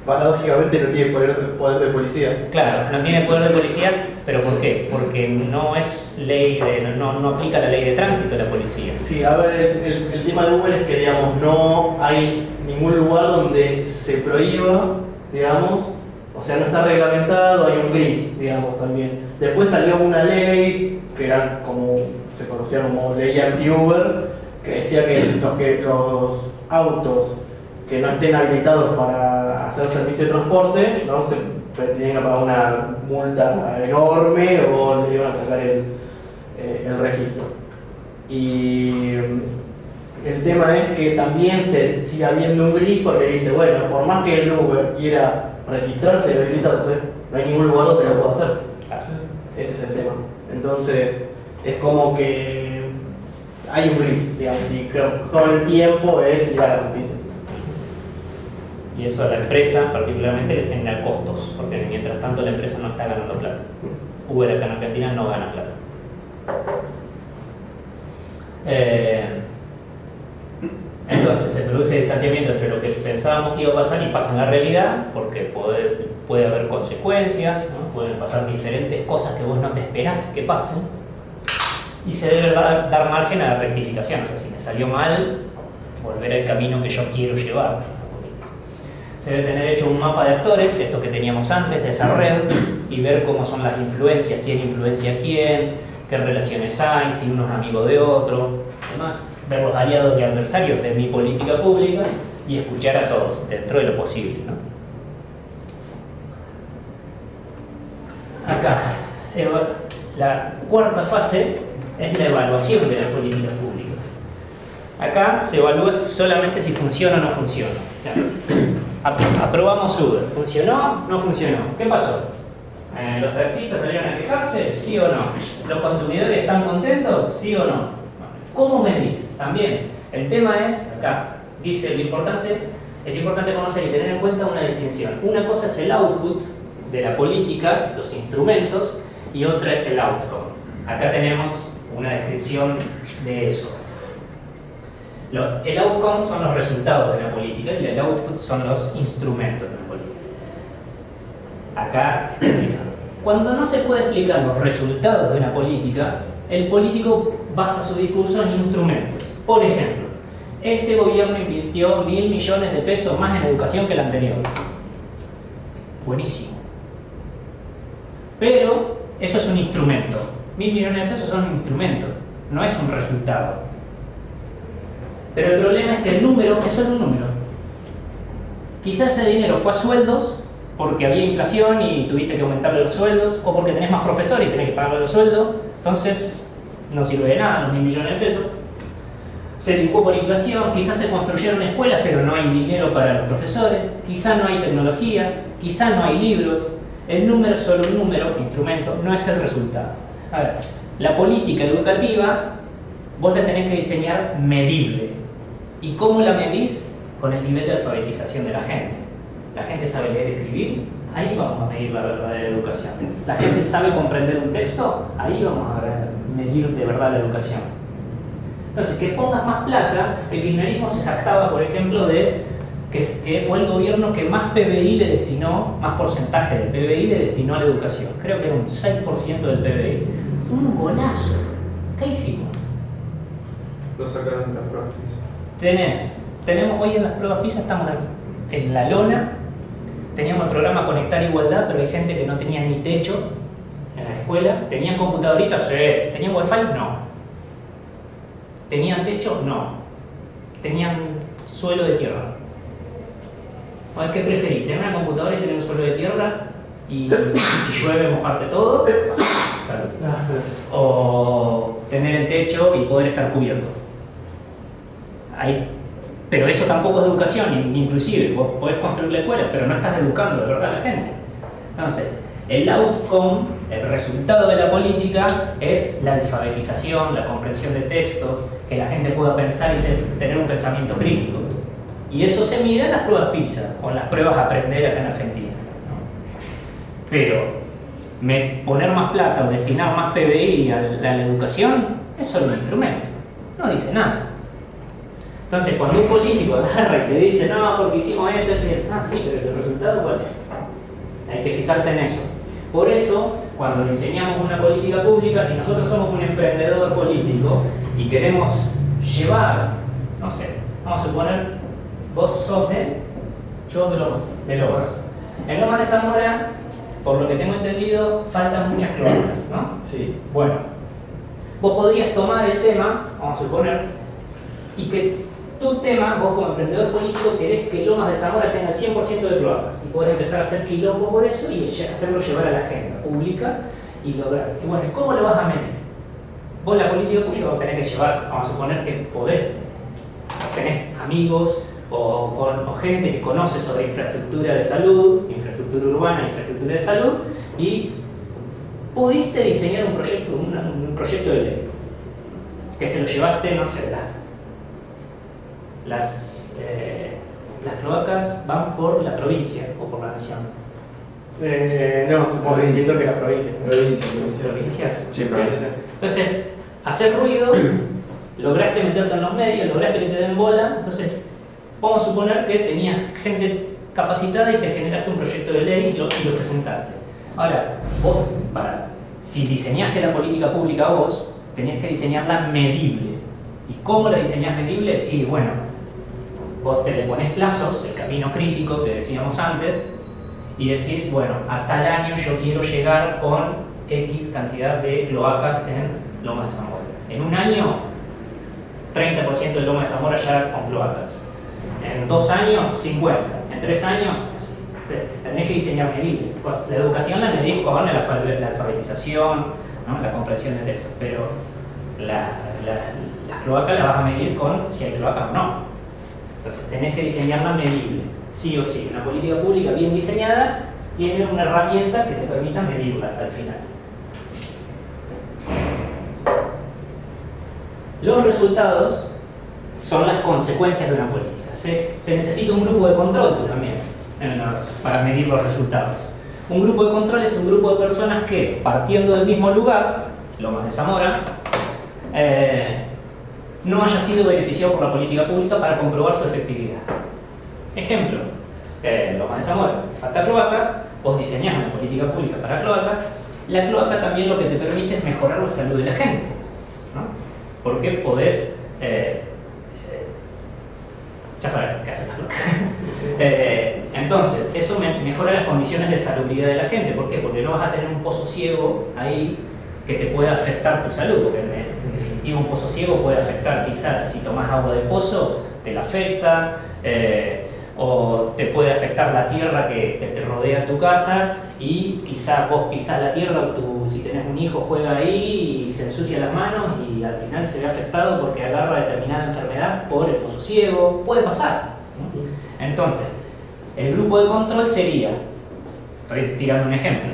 Paradójicamente no tiene poder de policía. Claro, no tiene poder de policía, pero ¿por qué? Porque no es ley de, no aplica la ley de tránsito la policía. Sí, a ver, el tema de Uber es que, digamos, no hay ningún lugar donde se prohíba, digamos, o sea, no está reglamentado, hay un gris, digamos, también. Después salió una ley, que era como, se conocía como ley anti-Uber, que decía que los autos que no estén habilitados para hacer servicio de transporte, ¿no? Se tenían que pagar una multa enorme o le iban a sacar el registro. Y el tema es que también se sigue habiendo un gris porque dice, bueno, por más que el Uber quiera registrarse y habilitarse, no hay ningún lugar donde lo pueda hacer. Ese es el tema. Entonces, es como que hay un gris, digamos, y creo que todo el tiempo es ir a la justicia. Y eso a la empresa particularmente le genera costos, porque mientras tanto la empresa no está ganando plata. Uber acá en Argentina no gana plata. Entonces se produce distanciamiento entre lo que pensábamos que iba a pasar y pasa en la realidad, porque puede haber consecuencias, ¿no? Pueden pasar diferentes cosas que vos no te esperás que pasen, y se debe dar margen a la rectificación. O sea, si me salió mal, volver al camino que yo quiero llevar. Se debe tener hecho un mapa de actores, esto que teníamos antes, esa red, y ver cómo son las influencias, quién influencia a quién, qué relaciones hay, si uno es amigo de otro, además ver los aliados y adversarios de mi política pública y escuchar a todos, dentro de lo posible, ¿no? acá, la cuarta fase es la evaluación de las políticas públicas. Acá se evalúa solamente si funciona o no funciona. Aprobamos Uber. ¿Funcionó? ¿No funcionó? ¿Qué pasó? ¿Los taxistas salieron a quejarse? ¿Sí o no? ¿Los consumidores están contentos? ¿Sí o no? ¿Cómo medís? También. El tema es, acá, dice es importante conocer y tener en cuenta una distinción. Una cosa es el output de la política, los instrumentos, y otra es el outcome. Acá tenemos una descripción de eso. El outcome son los resultados de la política y el output son los instrumentos de la política. Acá, cuando no se puede explicar los resultados de una política, el político basa su discurso en instrumentos. Por ejemplo, este gobierno invirtió 1.000 millones de pesos más en educación que el anterior. Buenísimo. Pero eso es un instrumento. 1.000 millones de pesos son un instrumento, no es un resultado. Pero el problema es que el número es solo un número. Quizás ese dinero fue a sueldos porque había inflación y tuviste que aumentarle los sueldos, o porque tenés más profesores y tenés que pagarle los sueldos, entonces no sirve de nada los 1.000 millones de pesos. Se educó por inflación, quizás se construyeron escuelas pero no hay dinero para los profesores, quizás no hay tecnología, quizás no hay libros. El número es solo un número, instrumento, no es el resultado. A ver, la política educativa vos la tenés que diseñar medible. ¿Y cómo la medís? Con el nivel de alfabetización de la gente. La gente sabe leer y escribir, ahí vamos a medir la verdadera educación. La gente sabe comprender un texto, ahí vamos a medir de verdad la educación. Entonces, que pongas más plata, el kirchnerismo se jactaba, por ejemplo, de que fue el gobierno que más PBI le destinó, más porcentaje del PBI le destinó a la educación. Creo que era un 6% del PBI. Fue un golazo. ¿Qué hicimos? Lo sacaron de las pruebas PISA. Tenemos hoy en las pruebas PISA, estamos en la lona. Teníamos el programa Conectar Igualdad, pero hay gente que no tenía ni techo en la escuela. ¿Tenían computadoritas? Sí. ¿Tenían wifi? No. ¿Tenían techo? No. ¿Tenían suelo de tierra? ¿Qué preferís? ¿Tener una computadora y tener un suelo de tierra? Y si llueve mojarte todo. Salud. O tener el techo y poder estar cubierto. Pero eso tampoco es educación, inclusive vos podés construir la escuela, pero no estás educando de verdad a la gente. Entonces, el outcome, el resultado de la política es la alfabetización, la comprensión de textos, que la gente pueda pensar y tener un pensamiento crítico. Y eso se mide en las pruebas PISA o en las pruebas Aprender acá en Argentina, ¿no? Pero poner más plata o destinar más PBI a la educación es solo un instrumento, no dice nada. Entonces, cuando un político agarra y te dice, no, porque hicimos esto, sí, pero el resultado, ¿cuál es? Hay que fijarse en eso. Por eso, cuando diseñamos una política pública, si nosotros somos un emprendedor político y queremos llevar, no sé, vamos a suponer, vos sos Yo de Lomas. de Lomas. En Lomas de Zamora, por lo que tengo entendido, faltan muchas cloacas, ¿no? Sí. Bueno, vos podrías tomar el tema, vamos a suponer, y que tu tema, vos como emprendedor político, querés que Lomas de Zamora tenga el 100% de cloacas y podés empezar a hacer quilombo por eso y hacerlo llevar a la agenda pública y lograr. Y bueno, ¿cómo lo vas a medir? Vos la política pública vos tenés que llevar, vamos a suponer que podés, tenés amigos o gente que conoce sobre infraestructura de salud, infraestructura urbana, infraestructura de salud, y pudiste diseñar un proyecto de ley que se lo llevaste, no sé, las cloacas van por la provincia o por la nación. No, supongo entiendo que la provincia. Provincias. Sí, provincia. Entonces, hacer ruido, lograste meterte en los medios, lograste que te den bola, entonces vamos a suponer que tenías gente capacitada y te generaste un proyecto de ley y lo presentaste. Ahora, vos, si diseñaste la política pública vos, tenías que diseñarla medible. ¿Y cómo la diseñás medible? Y bueno, vos te le pones plazos, el camino crítico que decíamos antes, y decís, bueno, a tal año yo quiero llegar con X cantidad de cloacas en Lomas de Zamora. En un año, 30% de Lomas de Zamora ya con cloacas. En 2 años, 50. En 3 años, así. La tenés que diseñar medible. Pues, la educación la medís con la alfabetización, ¿no? La comprensión de texto, pero las cloacas las vas a medir con si hay cloacas o no. Entonces tenés que diseñarla medible, sí o sí. Una política pública bien diseñada tiene una herramienta que te permita medirla al final. Los resultados son las consecuencias de una política. Se necesita un grupo de control también para medir los resultados. Un grupo de control es un grupo de personas que, partiendo del mismo lugar, Lomas de Zamora, no haya sido beneficiado por la política pública para comprobar su efectividad. Ejemplo, Lomas de Zamora, falta cloacas, vos diseñás una política pública para cloacas, la cloaca también lo que te permite es mejorar la salud de la gente, ¿no? Porque podés, ya sabes qué hacen las cloacas. Entonces, eso mejora las condiciones de salubridad de la gente. ¿Por qué? Porque no vas a tener un pozo ciego ahí que te pueda afectar tu salud, porque en definitiva un pozo ciego puede afectar, quizás si tomas agua de pozo te la afecta, o te puede afectar la tierra que te rodea tu casa, y quizás vos pisás la tierra, si tenés un hijo juega ahí y se ensucia las manos y al final se ve afectado porque agarra determinada enfermedad por el pozo ciego. Puede pasar, ¿no? Entonces, el grupo de control sería, estoy tirando un ejemplo,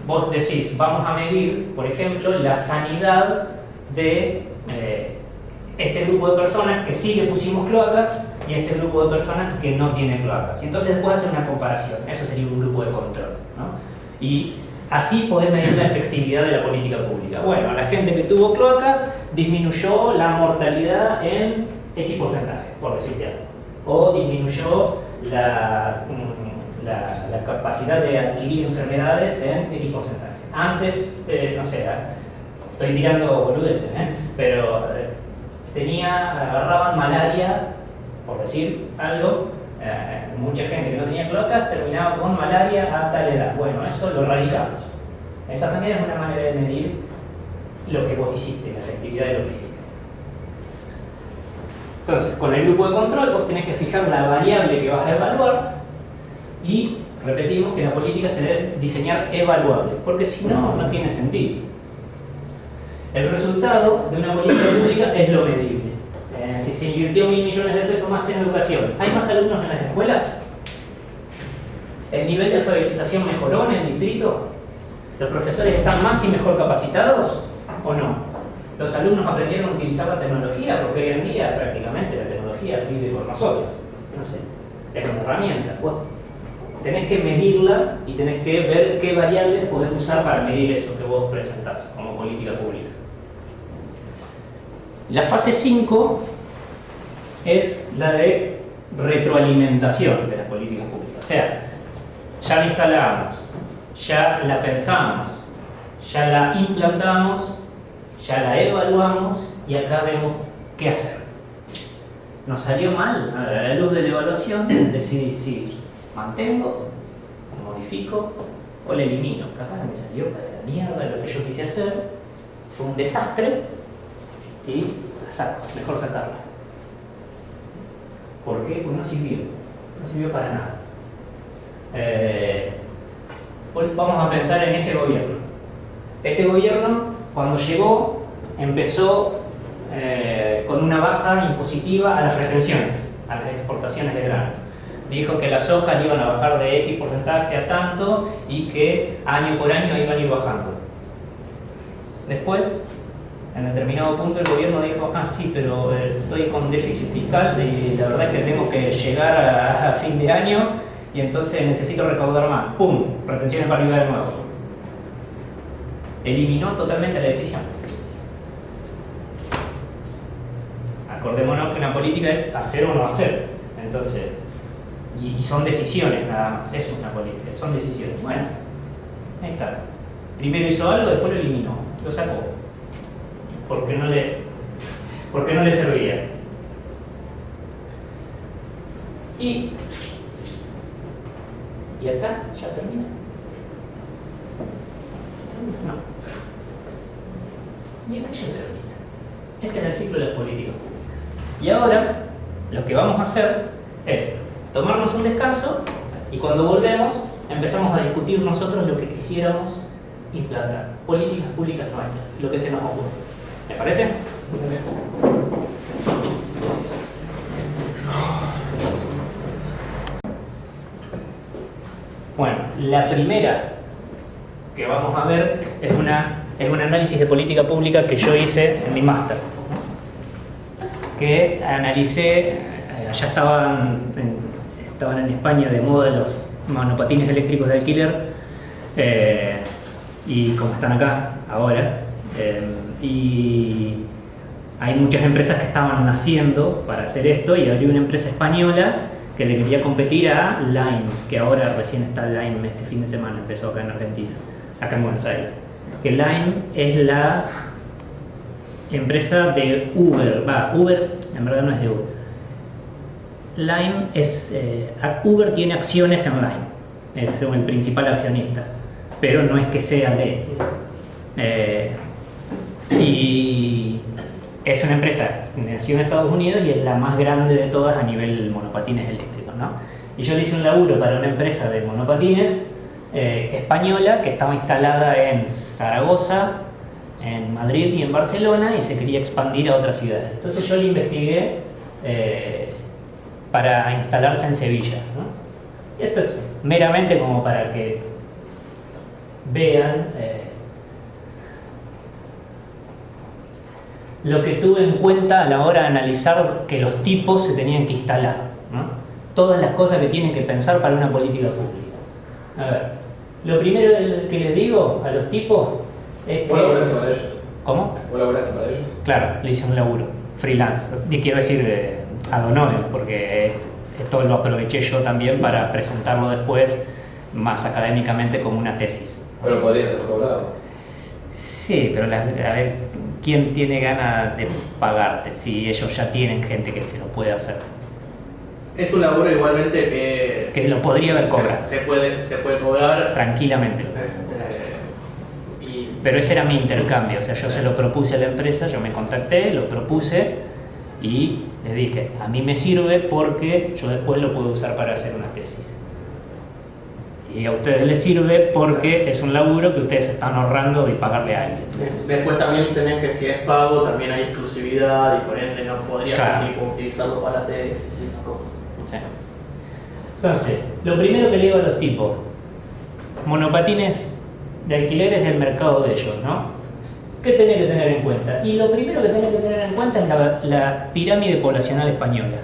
vos decís, vamos a medir, por ejemplo, la sanidad de este grupo de personas que sí le pusimos cloacas y este grupo de personas que no tiene cloacas. Y entonces después hacer una comparación. Eso sería un grupo de control, ¿no? Y así podés medir la efectividad de la política pública. Bueno, la gente que tuvo cloacas disminuyó la mortalidad en X porcentaje, por decirte algo. O disminuyó la capacidad de adquirir enfermedades en X porcentaje. Antes, no sé, estoy tirando boludeces, pero agarraban malaria, por decir algo, mucha gente que no tenía cloacas terminaba con malaria a tal edad. Bueno, eso lo erradicamos. Esa también es una manera de medir lo que vos hiciste, la efectividad de lo que hiciste. Entonces, con el grupo de control vos tenés que fijar la variable que vas a evaluar y repetimos que la política se debe diseñar evaluable, porque si no, no tiene sentido. El resultado de una política pública es lo medible. Si se invirtió 1.000 millones de pesos más en educación, ¿hay más alumnos en las escuelas? ¿El nivel de alfabetización mejoró en el distrito? ¿Los profesores están más y mejor capacitados o no? ¿Los alumnos aprendieron a utilizar la tecnología? Porque hoy en día prácticamente la tecnología vive con nosotros. No sé, es una herramienta. Vos tenés que medirla y tenés que ver qué variables podés usar para medir eso que vos presentás como política pública. La fase 5 es la de retroalimentación de las políticas públicas. O sea, ya la instalamos, ya la pensamos, ya la implantamos, ya la evaluamos y acá vemos qué hacer. Nos salió mal, a la luz de la evaluación decidí si mantengo, modifico o la elimino. Capaz me salió para la mierda lo que yo quise hacer, fue un desastre y la saco, mejor sacarla. ¿Por qué? Pues no sirvió para nada. Hoy vamos a pensar en este gobierno. Este gobierno, cuando llegó, empezó con una baja impositiva a las retenciones, a las exportaciones de granos. Dijo que las sojas iban a bajar de X porcentaje a tanto y que año por año iban a ir bajando. Después, en determinado punto, el gobierno dijo: ah, sí, pero estoy con déficit fiscal y la verdad es que tengo que llegar a fin de año y entonces necesito recaudar más. ¡Pum! Retenciones para arriba de nuevo. Eliminó totalmente la decisión. Acordémonos que una política es hacer o no hacer. Entonces, y son decisiones nada más. Eso es una política, son decisiones. Bueno, ahí está. Primero hizo algo, después lo eliminó, lo sacó. Porque no le servía. Y acá ya termina. No. Y acá ya termina. Este es el ciclo de las políticas públicas. Y ahora, lo que vamos a hacer es tomarnos un descanso y cuando volvemos empezamos a discutir nosotros lo que quisiéramos implantar, políticas públicas nuestras, lo que se nos ocurre. ¿Me parece? Bueno, la primera que vamos a ver es un análisis de política pública que yo hice en mi máster, que analicé, allá estaban en España de moda los monopatines eléctricos de alquiler, y como están acá ahora, y hay muchas empresas que estaban naciendo para hacer esto, y había una empresa española que le quería competir a Lime, que ahora recién está Lime, este fin de semana empezó acá en Argentina, acá en Buenos Aires. Que Lime es la empresa de Uber, Uber en verdad no es de Uber. Lime es, Uber tiene acciones en Lime, es el principal accionista, pero no es que sea de y es una empresa que nació en Estados Unidos y es la más grande de todas a nivel monopatines eléctricos, ¿no? Y yo le hice un laburo para una empresa de monopatines española que estaba instalada en Zaragoza, en Madrid y en Barcelona, y se quería expandir a otras ciudades. Entonces yo le investigué para instalarse en Sevilla, ¿no? Y esto es meramente como para que vean lo que tuve en cuenta a la hora de analizar que los tipos se tenían que instalar, ¿no? Todas las cosas que tienen que pensar para una política pública. A ver, lo primero que les digo a los tipos es que... ¿Vos laburaste para ellos? ¿Cómo? ¿Vos laburaste para ellos? Claro, le hice un laburo, freelance, y quiero decir ad honorem, porque esto lo aproveché yo también para presentarlo después más académicamente como una tesis. Pero podrías haber cobrado. Sí, pero a ver, ¿quién tiene ganas de pagarte si ellos ya tienen gente que se lo puede hacer? Es un laburo igualmente Que lo podría haber cobrado. Se puede cobrar Tranquilamente. Pero ese era mi intercambio, o sea, yo se lo propuse a la empresa, yo me contacté, lo propuse y les dije, a mí me sirve porque yo después lo puedo usar para hacer una tesis. Y a ustedes les sirve porque es un laburo que ustedes están ahorrando de pagarle a alguien. Después también tenés que, si es pago, también hay exclusividad y por ende no podrías Claro. utilizarlo para la tesis y esas cosas. Sí. Entonces, lo primero que le digo a los tipos, monopatines de alquileres del mercado de ellos, ¿no? ¿Qué tenés que tener en cuenta? Y lo primero que tenés que tener en cuenta es la pirámide poblacional española.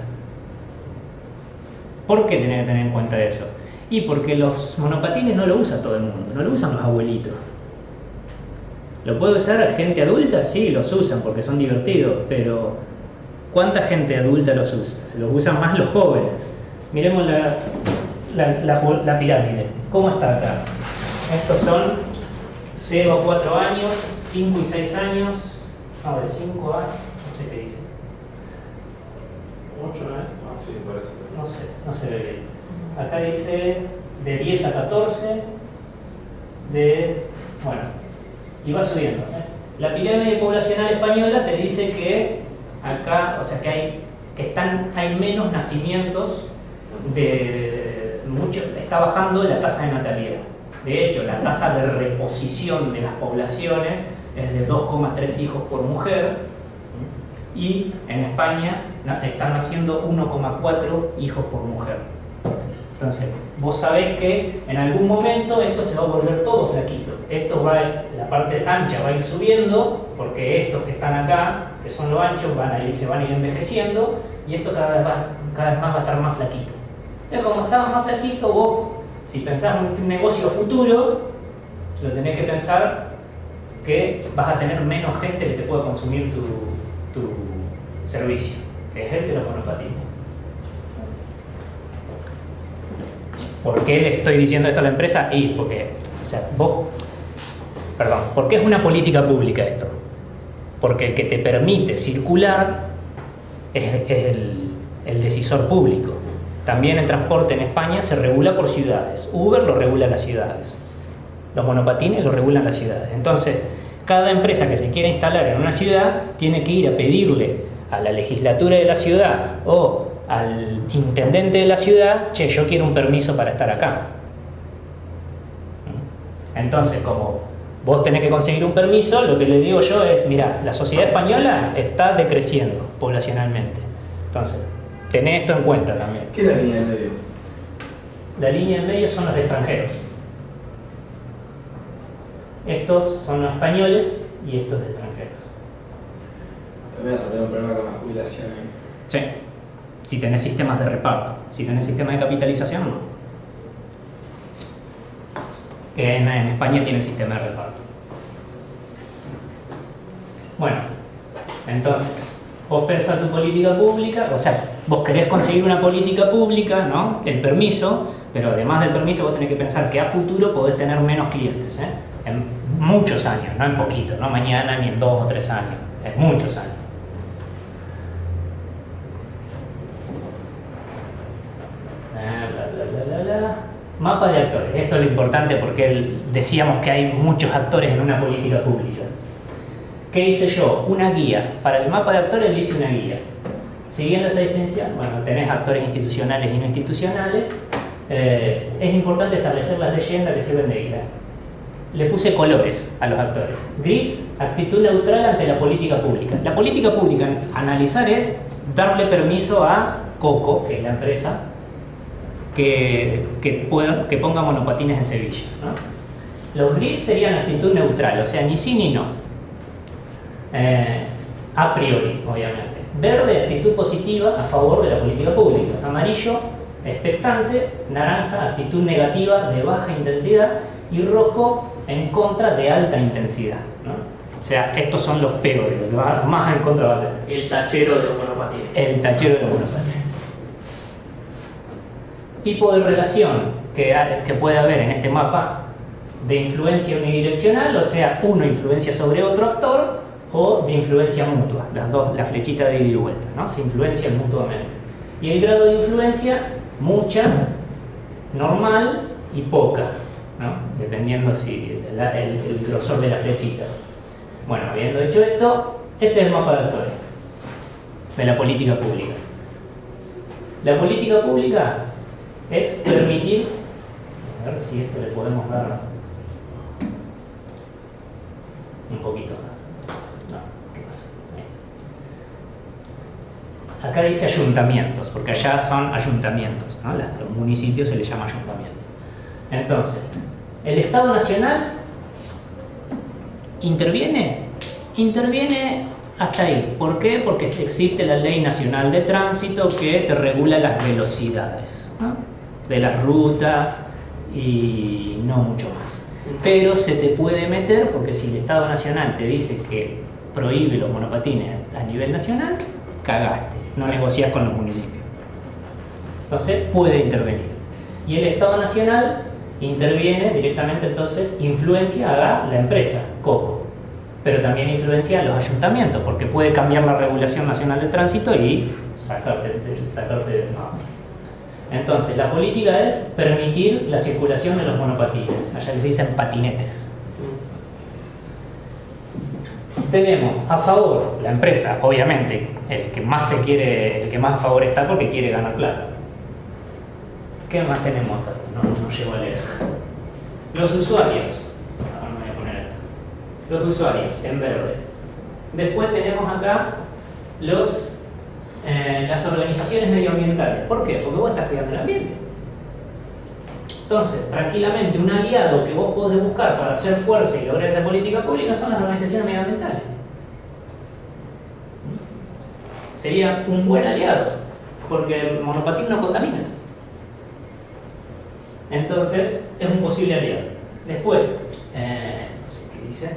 ¿Por qué tenés que tener en cuenta eso? Y porque los monopatines no lo usa todo el mundo, no lo usan los abuelitos. ¿Lo puede usar gente adulta? Sí, los usan porque son divertidos, pero ¿cuánta gente adulta los usa? Se los usan más los jóvenes. Miremos la pirámide. ¿Cómo está acá? Estos son 0 a 4 años, 5 y 6 años, no, de 5 a... no sé qué dice. 8, ¿no es? Ah, sí, parece. No se ve bien. Acá dice de 10 a 14, bueno, y va subiendo. La pirámide poblacional española te dice que acá, o sea que hay menos nacimientos, está bajando la tasa de natalidad. De hecho, la tasa de reposición de las poblaciones es de 2,3 hijos por mujer, y en España están naciendo 1,4 hijos por mujer. Entonces, vos sabés que en algún momento esto se va a volver todo flaquito. La parte ancha va a ir subiendo, porque estos que están acá, que son los anchos, se van a ir envejeciendo, y esto cada vez más va a estar más flaquito. Entonces, como estaba más flaquito, vos, si pensás en un negocio futuro, lo tenés que pensar que vas a tener menos gente que te pueda consumir tu servicio, que es el de los monopatines. ¿Por qué le estoy diciendo esto a la empresa? ¿Por qué es una política pública esto? Porque el que te permite circular es el decisor público. También el transporte en España se regula por ciudades. Uber lo regula las ciudades. Los monopatines lo regulan las ciudades. Entonces, cada empresa que se quiera instalar en una ciudad tiene que ir a pedirle a la legislatura de la ciudad o al intendente de la ciudad, che, yo quiero un permiso para estar acá. Entonces, como vos tenés que conseguir un permiso, lo que le digo yo es, mira, la sociedad española está decreciendo poblacionalmente. Entonces, tenés esto en cuenta también. ¿Qué es la línea del medio? La línea en medio son los extranjeros. Estos son los españoles y estos extranjeros. También vas a tener un problema con la jubilación ahí. Sí. Si tenés sistemas de reparto. Si tenés sistemas de capitalización, no. En España tienen sistema de reparto. Bueno, entonces, vos pensás tu política pública, o sea, vos querés conseguir una política pública, ¿no? El permiso, pero además del permiso vos tenés que pensar que a futuro podés tener menos clientes, ¿eh? En muchos años, no en poquito, no mañana ni en 2 o 3 años, en muchos años. Mapa de actores. Esto es lo importante porque decíamos que hay muchos actores en una política pública. ¿Qué hice yo? Una guía. Para el mapa de actores le hice una guía. Siguiendo esta distinción, bueno, tenés actores institucionales y no institucionales. Es importante establecer las leyendas que sirven de guía. Le puse colores a los actores. Gris, actitud neutral ante la política pública. La política pública, analizar, es darle permiso a Coco, que es la empresa, que ponga monopatines en Sevilla, ¿no? Los gris serían actitud neutral, o sea, ni sí ni no. A priori, obviamente. Verde, actitud positiva a favor de la política pública. Amarillo, expectante. Naranja, actitud negativa de baja intensidad. Y rojo, en contra de alta intensidad, ¿no? O sea, estos son los peores, lo que más en contra va a tener. El tachero de los monopatines. El tachero de los monopatines. Tipo de relación que puede haber en este mapa de influencia unidireccional, o sea, uno influencia sobre otro actor, o de influencia mutua, las dos, la flechita de ida y vuelta, ¿no? Se influencian mutuamente. Y el grado de influencia, mucha, normal y poca, ¿no? Dependiendo si el grosor de la flechita. Bueno, habiendo dicho esto, este es el mapa de actores de la política pública. La política pública es permitir, a ver si esto le podemos dar un poquito más. No, ¿qué pasa? Acá dice ayuntamientos, porque allá son ayuntamientos, ¿no? Los municipios se les llama ayuntamiento. Entonces, ¿el Estado Nacional interviene? Interviene hasta ahí. ¿Por qué? Porque existe la Ley Nacional de Tránsito que te regula las velocidades, ¿no? De las rutas y no mucho más. Pero se te puede meter porque si el Estado Nacional te dice que prohíbe los monopatines a nivel nacional, cagaste, no negocias con los municipios. Entonces puede intervenir. Y el Estado Nacional interviene directamente, entonces influencia a la empresa, Coco, pero también influencia a los ayuntamientos porque puede cambiar la regulación nacional de tránsito y sacarte no. Entonces, la política es permitir la circulación de los monopatines. Allá les dicen patinetes. Tenemos a favor la empresa, obviamente, el que más a favor está porque quiere ganar plata. ¿Qué más tenemos acá? No llego a leer. Los usuarios. Ahora me voy a poner acá. Los usuarios, en verde. Después tenemos acá las organizaciones medioambientales. ¿Por qué? Porque vos estás cuidando el ambiente. Entonces, tranquilamente, un aliado que vos podés buscar para hacer fuerza y lograr esa política pública son las organizaciones medioambientales. Sería un buen aliado, porque el monopatín no contamina. Entonces, es un posible aliado. Después, no sé qué dice.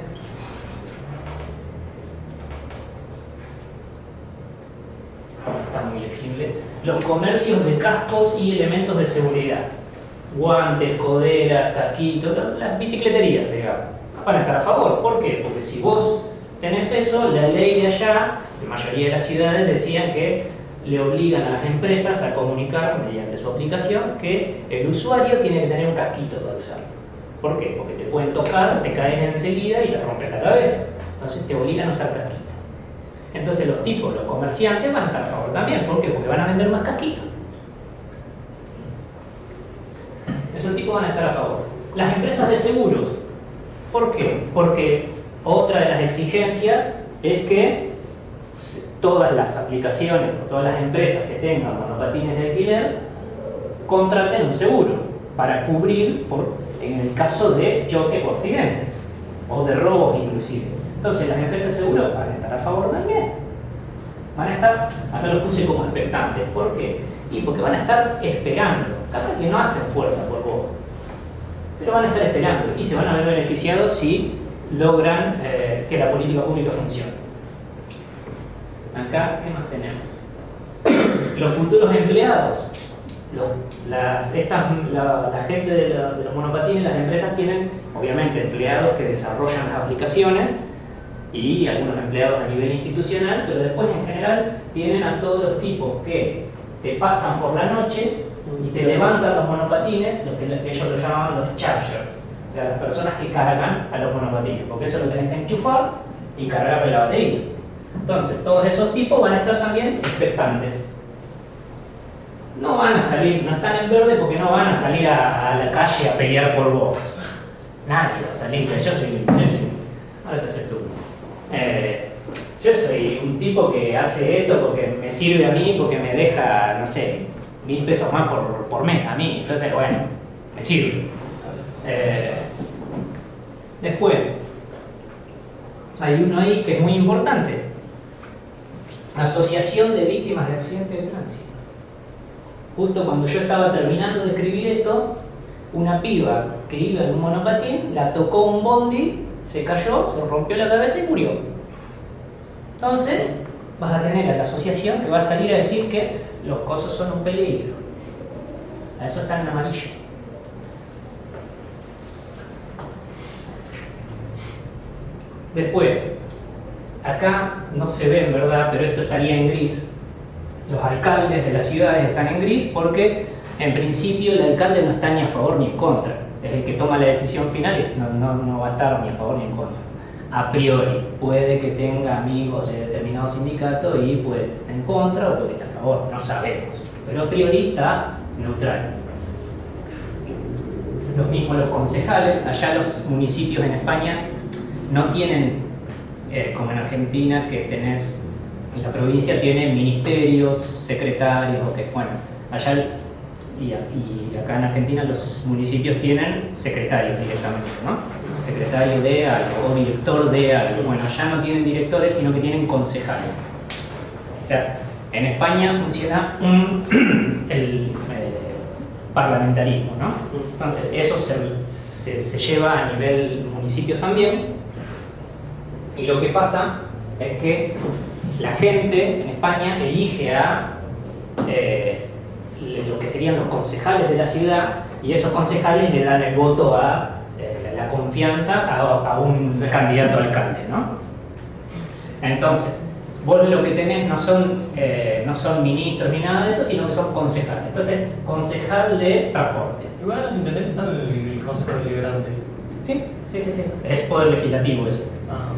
Está muy legible. Los comercios de cascos y elementos de seguridad. Guantes, coderas, casquitos, las bicicleterías, digamos, van a estar a favor. ¿Por qué? Porque si vos tenés eso, la ley de allá, la mayoría de las ciudades decían que le obligan a las empresas a comunicar mediante su aplicación que el usuario tiene que tener un casquito para usarlo. ¿Por qué? Porque te pueden tocar, te caes enseguida y te rompes la cabeza. Entonces te obligan a usar casquito. Entonces los tipos, los comerciantes van a estar a favor también. ¿Por qué? Porque van a vender más casquitos. Esos tipos van a estar a favor. Las empresas de seguros. ¿Por qué? Porque otra de las exigencias es que todas las aplicaciones o todas las empresas que tengan monopatines de alquiler contraten un seguro para cubrir en el caso de choques o accidentes o de robos inclusive. Entonces las empresas de seguro van a estar a favor también. Van a estar, acá lo puse como expectantes. ¿Por qué? Y porque van a estar esperando. Capaz que no hacen fuerza por vos, pero van a estar esperando y se van a ver beneficiados si logran que la política pública funcione. Acá, ¿qué más tenemos? Los futuros empleados. La gente de los monopatines, las empresas tienen obviamente empleados que desarrollan las aplicaciones y algunos empleados a nivel institucional, pero después en general tienen a todos los tipos que te pasan por la noche y te levantan los monopatines, lo que ellos lo llamaban los chargers, o sea, las personas que cargan a los monopatines, porque eso lo tenés que enchufar y cargarle la batería. Entonces, todos esos tipos van a estar también expectantes. No van a salir, no están en verde porque no van a salir a la calle a pelear por vos. Nadie va a salir, ahora te haces tú. Yo soy un tipo que hace esto porque me sirve a mí, porque me deja, no sé, 1.000 pesos más por mes a mí, entonces bueno, me sirve. Después, hay uno ahí que es muy importante: Asociación de Víctimas de Accidentes de Tránsito. Justo cuando yo estaba terminando de escribir esto, una piba que iba en un monopatín, la tocó un bondi, se cayó, se rompió la cabeza y murió. Entonces, vas a tener a la asociación que va a salir a decir que los cosos son un peligro. A eso está en amarillo. Después, acá no se ve en verdad, pero esto estaría en gris. Los alcaldes de las ciudades están en gris porque en principio el alcalde no está ni a favor ni en contra. Es el que toma la decisión final y no va a estar ni a favor ni en contra. A priori, puede que tenga amigos de determinado sindicato y puede estar en contra o puede estar a favor, no sabemos. Pero a priori está neutral. Lo mismo los concejales. Allá los municipios en España no tienen, como en Argentina, que tenés, en la provincia tienen ministerios, secretarios, bueno, allá y acá en Argentina los municipios tienen secretarios directamente, ¿no? Secretario de algo o director de algo. Bueno, allá no tienen directores, sino que tienen concejales. O sea, en España funciona el parlamentarismo, ¿no? Entonces, eso se lleva a nivel municipios también. Y lo que pasa es que la gente en España elige a lo que serían los concejales de la ciudad, y esos concejales le dan el voto a la confianza a un candidato a alcalde, ¿no? Entonces, vos lo que tenés no son ministros ni nada de eso, sino que son concejales. Entonces, concejal de transporte. Igual en las intendencias está el Consejo Deliberante. Sí. Es poder legislativo eso. Ah.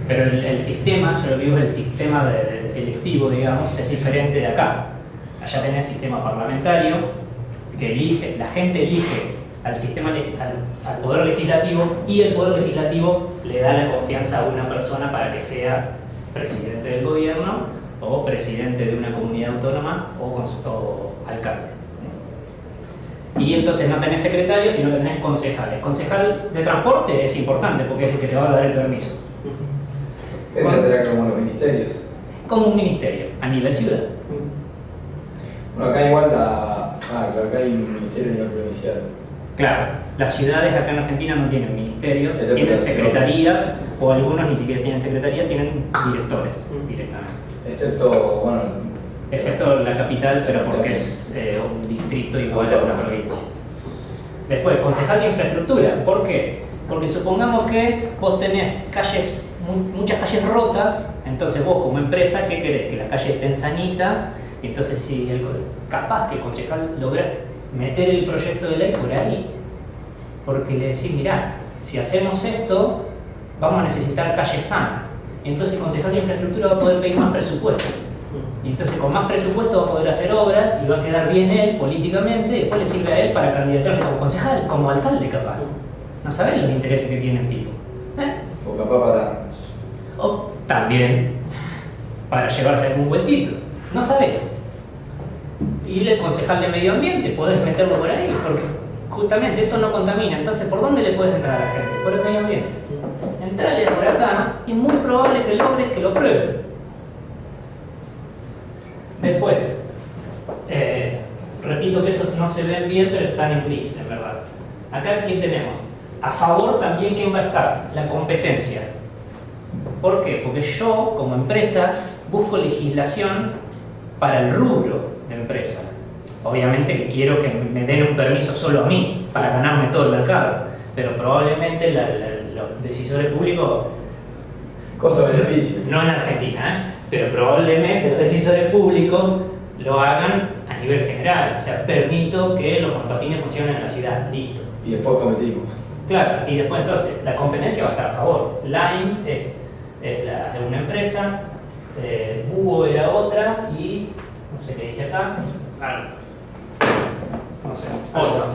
Pero el sistema, yo lo que digo es el sistema electivo, digamos, es diferente de acá. Allá tenés sistema parlamentario, que la gente elige al poder legislativo, y el poder legislativo le da la confianza a una persona para que sea presidente del gobierno o presidente de una comunidad autónoma o alcalde. Y entonces no tenés secretario, sino que tenés concejales. Concejal de transporte es importante porque es el que te va a dar el permiso. ¿Qué será como los ministerios? Como un ministerio, a nivel ciudad. Bueno, acá igual acá hay un ministerio a nivel provincial. Claro, las ciudades acá en Argentina no tienen ministerios, Excepto tienen las secretarías, o algunos ni siquiera tienen secretaría, tienen directores directamente. Excepto, bueno, Excepto la capital, pero porque es un distrito igual a una provincia. Después, concejal de infraestructura. ¿Por qué? Porque supongamos que vos tenés muchas calles rotas, entonces vos como empresa, ¿qué querés? Que las calles estén sanitas, y entonces si capaz que el concejal logra meter el proyecto de ley por ahí. Porque le decís, mirá, si hacemos esto, vamos a necesitar calles sanas. Y entonces el concejal de infraestructura va a poder pedir más presupuesto. Y entonces con más presupuesto va a poder hacer obras y va a quedar bien él políticamente y después le sirve a él para candidatarse como concejal, como alcalde capaz. No sabés los intereses que tiene el tipo. O capaz para... O también para llevarse algún vueltito. No sabés. Y el concejal de medio ambiente, podés meterlo por ahí, porque justamente esto no contamina. Entonces, ¿por dónde le puedes entrar a la gente? Por el medio ambiente. Entrale por acá y es muy probable que logres que lo prueben. Después, repito que esos no se ven bien, pero están en gris, en verdad. Acá, ¿quién tenemos? A favor también, ¿quién va a estar? La competencia. ¿Por qué? Porque yo, como empresa, busco legislación para el rubro de empresa. Obviamente que quiero que me den un permiso solo a mí, para ganarme todo el mercado. Pero probablemente los decisores públicos... Costo-beneficio. No en Argentina, pero probablemente los decisores públicos lo hagan a nivel general. O sea, permito que los monopatines funcionen en la ciudad. Listo. Y después cometimos. Claro, y después entonces la competencia va a estar a favor. Lime es una empresa, Búho era otra y no sé qué dice acá. No sé, otros.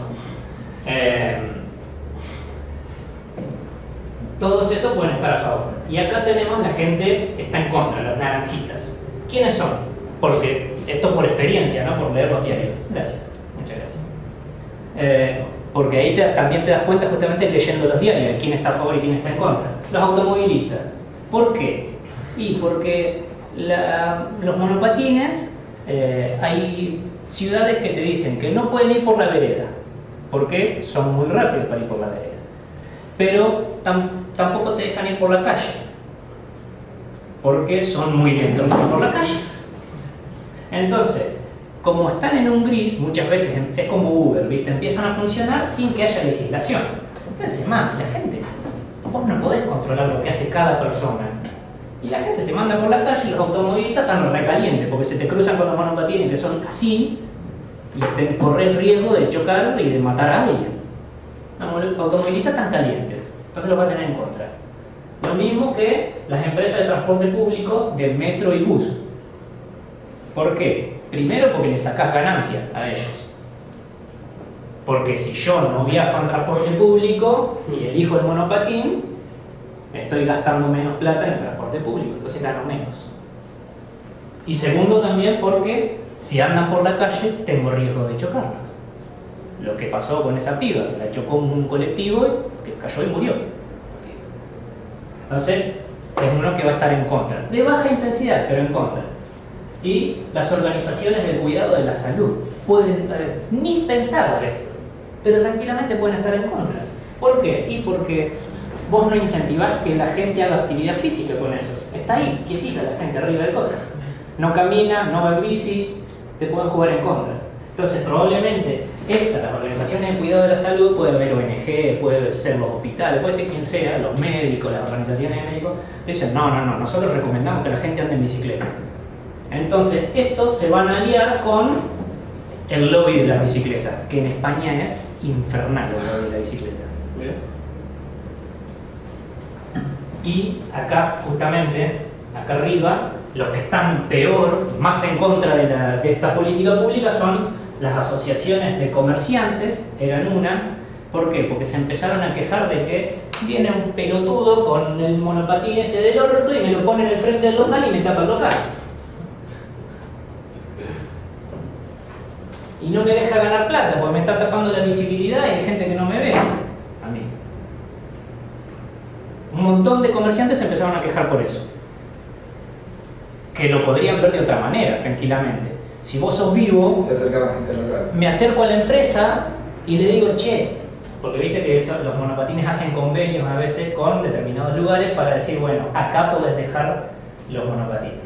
Todos esos pueden estar a favor. Y acá tenemos la gente que está en contra, los naranjitas. ¿Quiénes son? Porque esto por experiencia, no por leer los diarios. Gracias, muchas gracias. Porque ahí también te das cuenta justamente leyendo los diarios de quién está a favor y quién está en contra. Los automovilistas. ¿Por qué? Y porque los monopatines, hay ciudades que te dicen que no pueden ir por la vereda, porque son muy rápidos para ir por la vereda. Pero tampoco te dejan ir por la calle, porque son muy lentos para ir por la calle. Entonces, como están en un gris, muchas veces es como Uber, ¿viste? Empiezan a funcionar sin que haya legislación. Entonces, la gente, vos no podés controlar lo que hace cada persona. Y la gente se manda por la calle y los automovilistas están recalientes, porque se te cruzan con los monopatines que son así, y te corres riesgo de chocar y de matar a alguien. Los automovilistas están calientes, entonces los va a tener en contra. Lo mismo que las empresas de transporte público de metro y bus. ¿Por qué? Primero porque le sacás ganancia a ellos. Porque si yo no viajo en transporte público y elijo el monopatín, estoy gastando menos plata en el transporte público, entonces gano menos. Y segundo también porque si andan por la calle tengo riesgo de chocarlos. Lo que pasó con esa piba, que la chocó un colectivo que cayó y murió. Entonces es uno que va a estar en contra. De baja intensidad, pero en contra. Y las organizaciones del cuidado de la salud pueden ni pensar esto, pero tranquilamente pueden estar en contra. ¿Por qué? Y porque vos no incentivás que la gente haga actividad física con eso. Está ahí, quietita la gente arriba de cosas. No camina, no va en bici, te pueden jugar en contra. Entonces probablemente las organizaciones de cuidado de la salud, puede haber ONG, puede ser los hospitales, puede ser quien sea, los médicos, las organizaciones de médicos, dicen no, nosotros recomendamos que la gente ande en bicicleta. Entonces estos se van a aliar con el lobby de la bicicleta, que en España es infernal el lobby de la bicicleta. Y acá, justamente, acá arriba, los que están peor, más en contra de esta política pública son las asociaciones de comerciantes, eran una. ¿Por qué? Porque se empezaron a quejar de que viene un pelotudo con el monopatín ese del orto y me lo pone en el frente del local y me tapa el local. Y no me deja ganar plata porque me está tapando la visibilidad y hay gente que no me ve. A mí. Un montón de comerciantes se empezaron a quejar por eso. Que lo podrían ver de otra manera, tranquilamente. Si vos sos vivo, se acerca la gente local. Me acerco a la empresa y le digo, che, porque viste que los monopatines hacen convenios a veces con determinados lugares para decir, bueno, acá podés dejar los monopatines.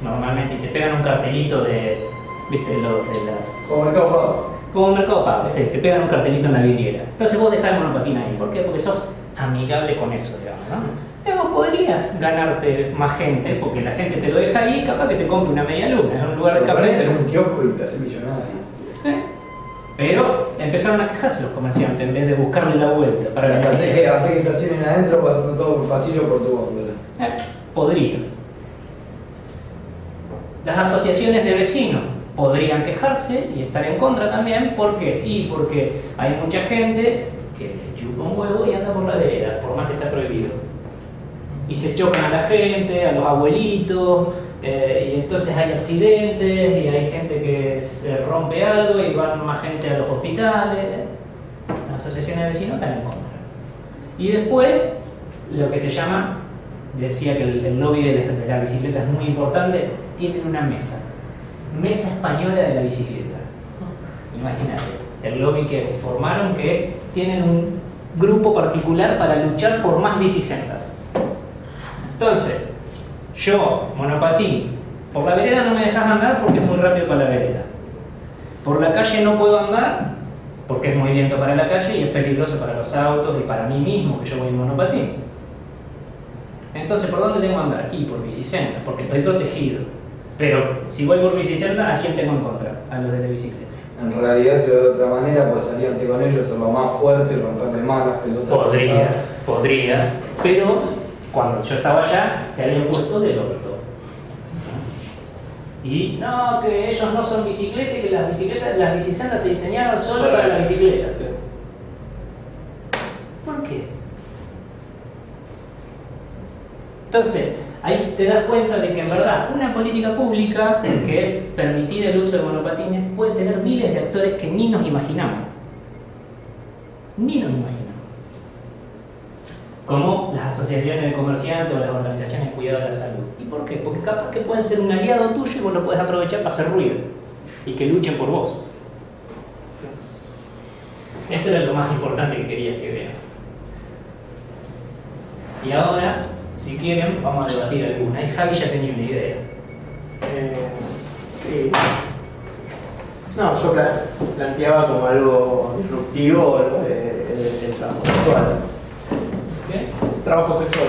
Normalmente, y te pegan un cartelito de, viste, de las... Como Mercado Pago. Como Mercado Pago, sí, te pegan un cartelito en la vidriera. Entonces vos dejás el monopatín ahí. ¿Por qué? Porque sos amigable con eso, digamos, ¿no? Vos podrías ganarte más gente, porque la gente te lo deja ahí, capaz que se compre una media luna en un lugar de café. Aparece en un kiosco y te hace millonario. Pero empezaron a quejarse los comerciantes en vez de buscarle la vuelta para Hace beneficiarse. que estacionen adentro pasando todo un pasillo por tu góndola. podrías. Las asociaciones de vecinos podrían quejarse y estar en contra también. ¿Por qué? Y porque hay mucha gente que le chupa un huevo y anda por la vereda, por más que está prohibido. Y se chocan a la gente, a los abuelitos, y entonces hay accidentes y hay gente que se rompe algo y van más gente a los hospitales. Las asociaciones de vecinos están en contra. Y después, lo que se llama, decía que el lobby de la bicicleta es muy importante, tienen una mesa española de la bicicleta. Imagínate, el lobby que formaron, que tienen un grupo particular para luchar por más bicisendas. Entonces, yo, monopatín, por la vereda no me dejas andar porque es muy rápido para la vereda. Por la calle no puedo andar porque es muy viento para la calle y es peligroso para los autos y para mí mismo, que yo voy en monopatín. Entonces, ¿por dónde tengo que andar? Y por bicisendas, porque estoy protegido. Pero si voy por bicicenda, ¿a quién tengo en contra? A los de la bicicleta. En realidad, si lo de otra manera, pues salirte con ellos, ser lo más fuerte y romperle más las pelotas. Podría, pero cuando yo estaba allá, se habían puesto del orto. Y no, que ellos no son bicicletas y que las bicisendas se diseñaron solo para las bicicletas. ¿Por qué? Entonces, ahí te das cuenta de que en verdad una política pública, que es permitir el uso de monopatines, puede tener miles de actores que ni nos imaginamos. Ni nos imaginamos. Como las asociaciones de comerciantes o las organizaciones de cuidado de la salud. ¿Y por qué? Porque capaz que pueden ser un aliado tuyo y vos lo puedes aprovechar para hacer ruido y que luchen por vos. Esto era lo más importante que quería que vean. Y ahora, si quieren, vamos a debatir alguna. Y Javi ya tenía una idea. Sí. No, yo planteaba como algo disruptivo el trabajo sexual. ¿Qué? Trabajo sexual.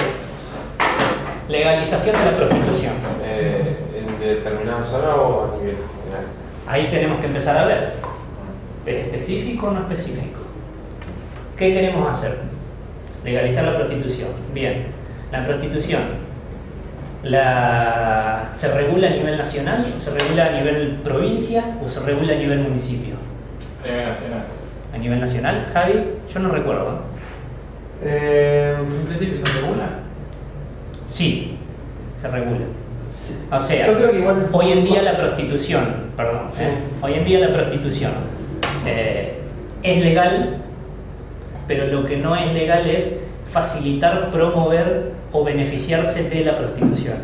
Legalización de la prostitución. ¿En determinada zona o a nivel general? Ahí tenemos que empezar a ver. ¿Es específico o no específico? ¿Qué queremos hacer? Legalizar la prostitución. Bien, la prostitución ¿se regula a nivel nacional? ¿Se regula a nivel provincia? ¿O se regula a nivel municipio? A nivel nacional. ¿A nivel nacional? Javi, yo no recuerdo. En principio se regula. Sí, se regula. O sea, yo creo que igual hoy en día la prostitución, perdón, Sí. hoy en día la prostitución es legal, pero lo que no es legal es facilitar, promover o beneficiarse de la prostitución.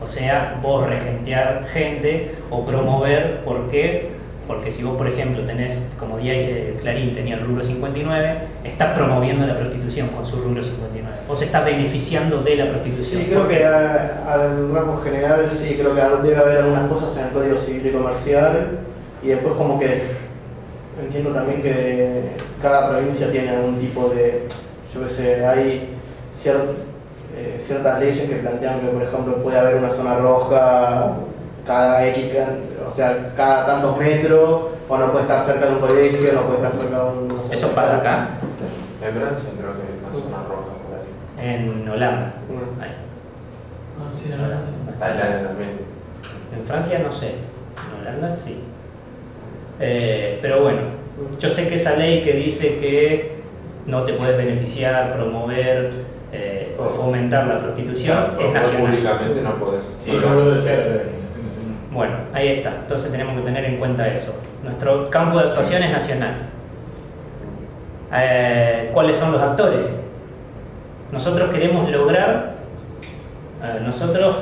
O sea, vos regentear gente o promover, ¿por qué? Porque si vos, por ejemplo, tenés, como Clarín tenía el rubro 59, está promoviendo la prostitución con su rubro 59. Vos estás beneficiando de la prostitución. Sí, creo que al rango general sí, creo que debe haber algunas cosas en el Código Civil y Comercial y después como que entiendo también que cada provincia tiene algún tipo de, yo qué sé, hay ciertas leyes que plantean que por ejemplo puede haber una zona roja cada X, o sea, cada tantos metros, o no puede estar cerca de un colegio, no puede estar cerca de un... no sé, Eso pasa acá, En Francia creo que hay una zona roja por ahí. en Holanda. Ahí. Ah, sí, en Holanda. Tailandia también. En Francia no sé, en Holanda sí. Pero bueno, yo sé que esa ley que dice que no te puedes beneficiar, promover o fomentar la prostitución es nacional. Públicamente no podés. Sí, yo hablo de ser legislación nacional. Bueno, ahí está. Entonces tenemos que tener en cuenta eso. Nuestro campo de actuación es nacional. ¿Cuáles son los actores? Nosotros queremos lograr, nosotros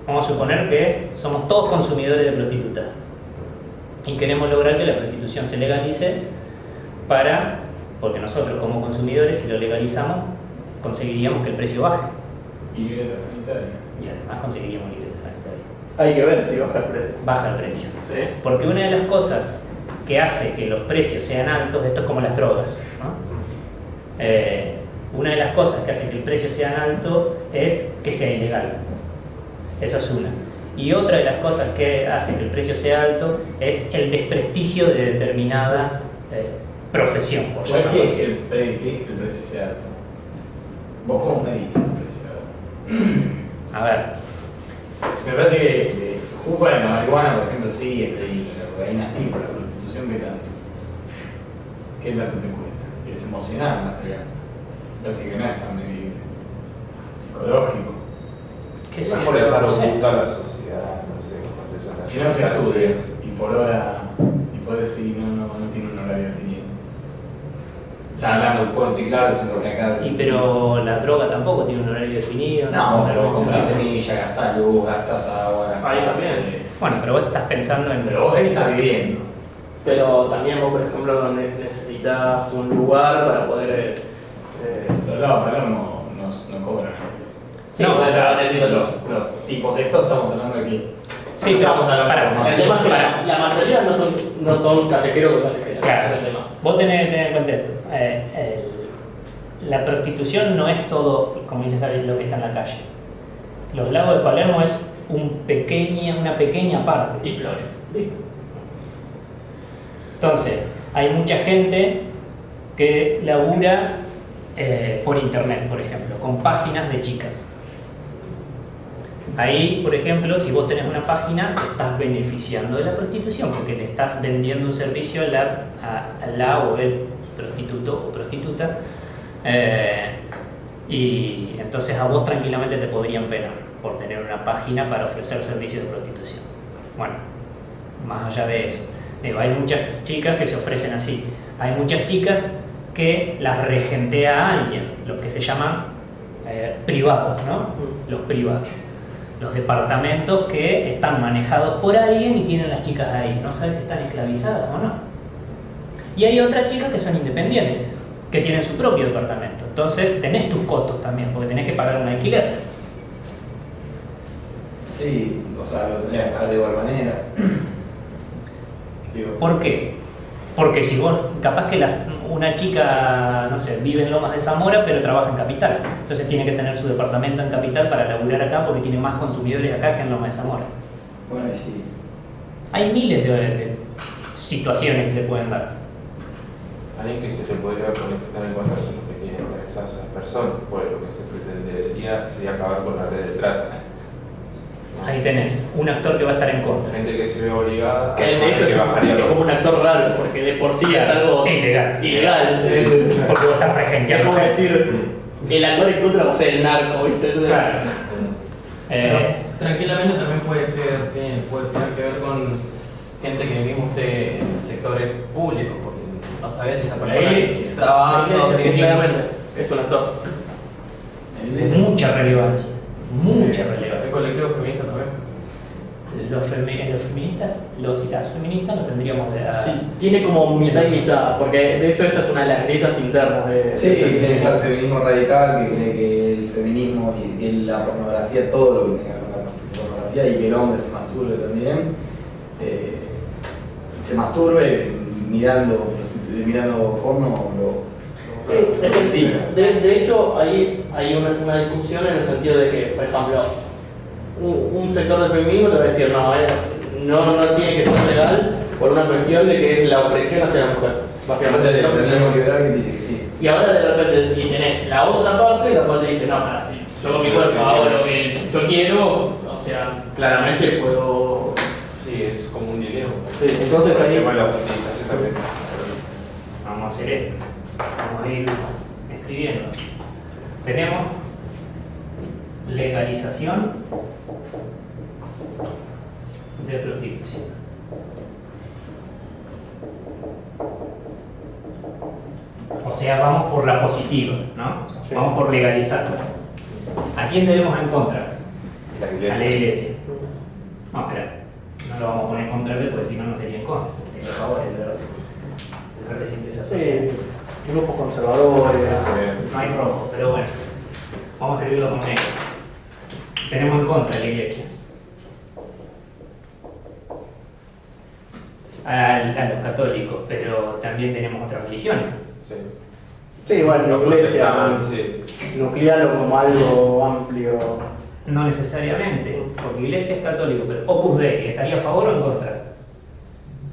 vamos a suponer que somos todos consumidores de prostitutas y queremos lograr que la prostitución se legalice porque nosotros como consumidores, si lo legalizamos, conseguiríamos que el precio baje Y libreta sanitaria. y además conseguiríamos libreta sanitaria. Hay que ver si baja el precio. Baja el precio. Sí. Porque una de las cosas que hace que los precios sean altos, esto es como las drogas, ¿no? Una de las cosas que hace que el precio sea alto es que sea ilegal. Eso es una. Y otra de las cosas que hace que el precio sea alto es el desprestigio de determinada profesión. Por ¿Cuál llamarlo es así. el precio sea alto? ¿Vos cómo medís el precio? A ver, Me parece que jugo en la marihuana, por ejemplo, sí, y la cocaína sí, pero la prostitución, ¿qué tanto? ¿Qué tanto te cuesta? Es emocional más allá. Me parece que no es tan medible. Psicológico. ¿qué sé Mejor yo? dejar No sé. oculta a la sociedad, no sé, cómo se llama. Si no se estudia y por hora, y podés decir, no tiene un horario definido. O sea, hablando corto y claro, es lo que acá. Pero la droga tampoco tiene un horario definido. No, pero vos comprás semilla, gastás luz, gastás agua, gastás. Ahí también. Bueno, pero vos estás pensando en. Pero vos ahí estás viviendo. Pero también vos, por ejemplo, necesitas un lugar para poder... Los lados no cobran. Sí, No, bueno, o sea, necesitas Los tipos estos estamos hablando de aquí. Sí, pero Estamos hablando para, el tema es que la mayoría no son callejeros o callejeras. Claro. Ese es el tema. Vos tenés que tener en cuenta esto. La prostitución no es todo, como dice Javier, lo que está en la calle. Los Lagos de Palermo es una pequeña parte. Y flores. Listo. Entonces, hay mucha gente que labura por internet, por ejemplo, con páginas de chicas. Ahí, por ejemplo, si vos tenés una página, te estás beneficiando de la prostitución porque le estás vendiendo un servicio a la o el prostituto o prostituta, y entonces a vos tranquilamente te podrían penar por tener una página para ofrecer servicios de prostitución. Bueno, más allá de eso, digo, hay muchas chicas que se ofrecen así. Hay muchas chicas que las regentea a alguien, los que se llaman privados, ¿no? Los privados. Los departamentos que están manejados por alguien y tienen las chicas ahí. No sabes si están esclavizadas o no. Y hay otras chicas que son independientes, que tienen su propio departamento. Entonces tenés tus costos también, porque tenés que pagar un alquiler. Sí, o sea, lo tendrías que pagar de igual manera. Digo, ¿Por qué? Porque si vos, capaz que una chica, no sé, vive en Lomas de Zamora, pero trabaja en Capital. Entonces tiene que tener su departamento en Capital para laburar acá porque tiene más consumidores acá que en Lomas de Zamora. bueno, y sí. Hay miles de situaciones que se pueden dar. Alguien que se le podría conectar en cuanto a lo que tienen esas personas, pues lo que se pretendería sería acabar con la red de trata. Ahí tenés un actor que va a estar en contra. Gente que se ve obligada Que de hecho que bajaría es los como un actor raro, porque de por sí es algo Ilegal. ilegal. Porque vos estás Es regenteando. como decir, el actor en contra va a ser el narco, ¿viste? Claro. Pero tranquilamente también puede tener que ver con gente que mismo esté en sectores públicos, porque no sabes si esa La persona iglesia. trabaja o Sí, tiene claramente, es un actor. De mucha relevancia. Mucha el relevancia. colectivo feminista también. Los feministas, los y las feministas lo tendríamos de Sí, tiene como mitad y mitad, porque de hecho esa es una de las grietas internas de... Sí, está el feminismo radical que cree que el feminismo y que la pornografía, todo lo que tenga que ver con la pornografía y que el hombre se masturbe también, se masturbe mirando porno Sí, de hecho hay una discusión en el sentido de que, por ejemplo, un sector del feminismo te va a decir no tiene que ser legal por una cuestión de que es la opresión hacia la mujer. Básicamente del la feminismo opresión. liberal que dice que sí. Y ahora de repente tenés la otra parte, la cual te dice, no, para sí, yo con mi cuerpo hago lo que yo quiero, o sea, claramente puedo... Sí, es como un dilema. Sí, entonces El ahí... tema de la utilización también. Vamos a hacer esto. Vamos a ir escribiendo. Tenemos legalización de prostitución. O sea, vamos por la positiva, ¿no? Sí. Vamos por legalizarla. ¿A quién debemos en contra? La A la iglesia. iglesia. No, espera. No lo vamos a poner con verde porque si no, no sería en contra. Sería a favor el verde. El verde siempre se asocia. Sí, grupos conservadores... No hay rojo, pero bueno. Vamos a escribirlo con negro. Tenemos en contra a la iglesia. A los católicos, pero también tenemos otras religiones. Sí. Sí, bueno, la iglesia Sí. nuclearlo como algo amplio. No necesariamente, porque iglesia es católico, pero Opus Dei, ¿estaría a favor o en contra?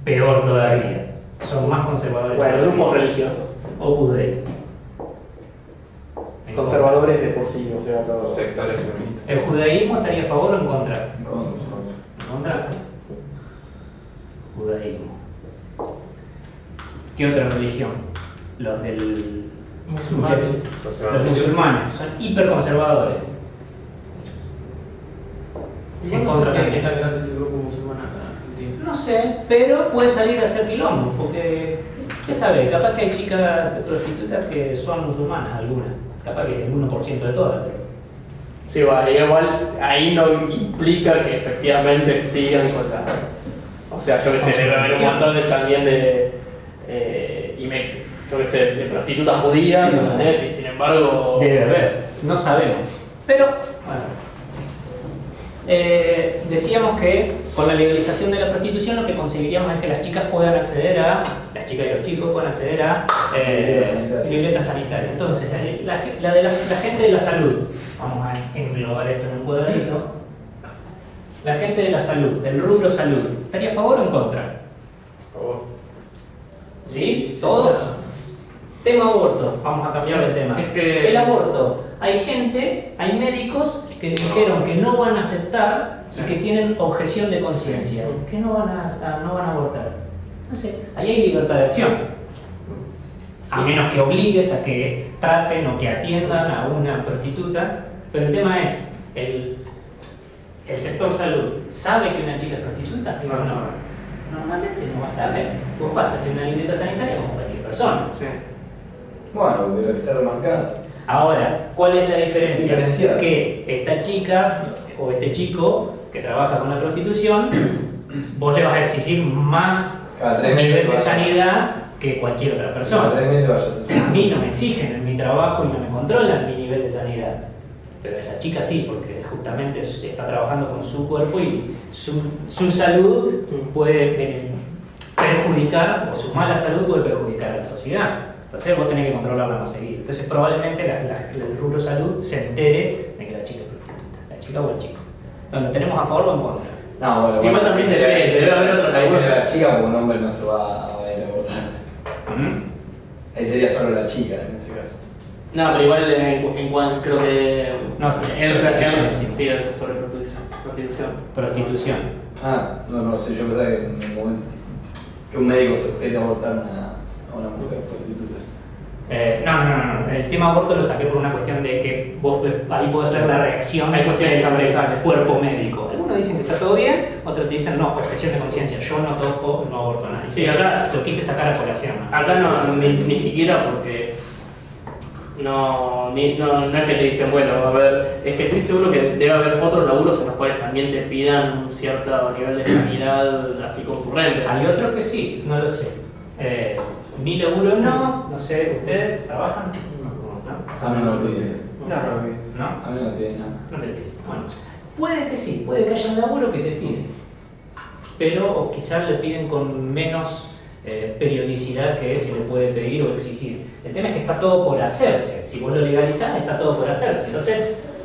Peor todavía. Son más conservadores. Bueno, todavía. grupos religiosos. Opus Dei. conservadores de por sí, o sea, todo. Sectores feministas. ¿El judaísmo estaría a favor o en contra? En contra. ¿En contra? Judaísmo. ¿Qué otra religión? Los del... Musulmanes. Los musulmanes. Son hiperconservadores. Igual En no contra sé qué también. tan grande es el grupo musulmán acá en Argentina. No sé, pero puede salir a hacer quilombo, porque, ¿qué sabe? Capaz que hay chicas prostitutas que son musulmanas, algunas. Capaz que el 1% de todas, pero... Sí, vale, igual ahí no implica que efectivamente sigan con la... O sea, yo que sé, debe haber un montón de, también de... yo que sé, de prostitutas judías, ¿entendés? Y sin embargo... Debe haber, no sabemos. Pero, bueno. Decíamos que con la legalización de la prostitución lo que conseguiríamos es que las chicas puedan acceder a, las chicas y los chicos puedan acceder a libreta sanitaria. Entonces, la gente de la salud, vamos a englobar esto en un cuadradito, la gente de la salud, del rubro salud, ¿estaría a favor o en contra? Por favor. ¿Sí? ¿Todos? Tema aborto, vamos a cambiar de tema. Es que- El aborto, hay médicos que dijeron que no van a aceptar y que tienen objeción de conciencia, que no van a abortar. No sé, ahí hay libertad de acción. A menos que obligues a que traten o que atiendan a una prostituta, pero el tema es, ¿el sector salud sabe que una chica es prostituta? No. Normalmente no va a saber. Vos vas a hacer una libreta sanitaria como cualquier persona. Sí. Bueno, pero está remarcado. Ahora, ¿cuál es la diferencia? Diferenciada. Que esta chica o este chico que trabaja con la prostitución, vos le vas a exigir más Cada 3 meses nivel de vaya. sanidad que cualquier otra Cada persona. 3 meses vayas a hacer. A mí no me exigen en mi trabajo y no me controlan mi nivel de sanidad. Pero esa chica sí, porque justamente está trabajando con su cuerpo y su salud puede perjudicar, o su mala salud puede perjudicar a la sociedad. Entonces vos tenés que controlarla más seguido. Entonces probablemente el rubro salud se entere de que la chica es prostituta, la chica o el chico. Entonces, ¿lo tenemos a favor o en contra? No, bueno, Igual también se debe haber otro Ahí laburo. sería la chica porque un hombre no se va a ir a votar. Ahí sería solo la chica en ese caso. No, pero igual en cuanto creo que... No, prostitución, sí, sobre prostitución. Prostitución. Ah, no sé, yo pensaba que en un momento que un médico se objete a abortar a una mujer prostituta. No. El tema aborto lo saqué por una cuestión de que vos ahí podés ver la reacción Hay cuestiones del transversales. cuerpo médico. Algunos dicen que está todo bien, otros te dicen no, objeción de conciencia, yo no toco, no aborto a nadie. Sí, acá- lo quise sacar a colación. Acá no, ni siquiera porque no es que te dicen, bueno, a ver, es que estoy seguro que debe haber otros laburos en los cuales también te pidan un cierto nivel de sanidad así concurrente. Hay otros que sí, no lo sé. Mi laburo no sé, ¿ustedes trabajan? No. A mí no me piden. ¿No? A mí no me piden nada. No te piden. Bueno, puede que sí, puede que haya un laburo que te piden, pero o quizás le piden con menos periodicidad que se le puede pedir o exigir. El tema es que está todo por hacerse. Si vos lo legalizás, está todo por hacerse. Entonces,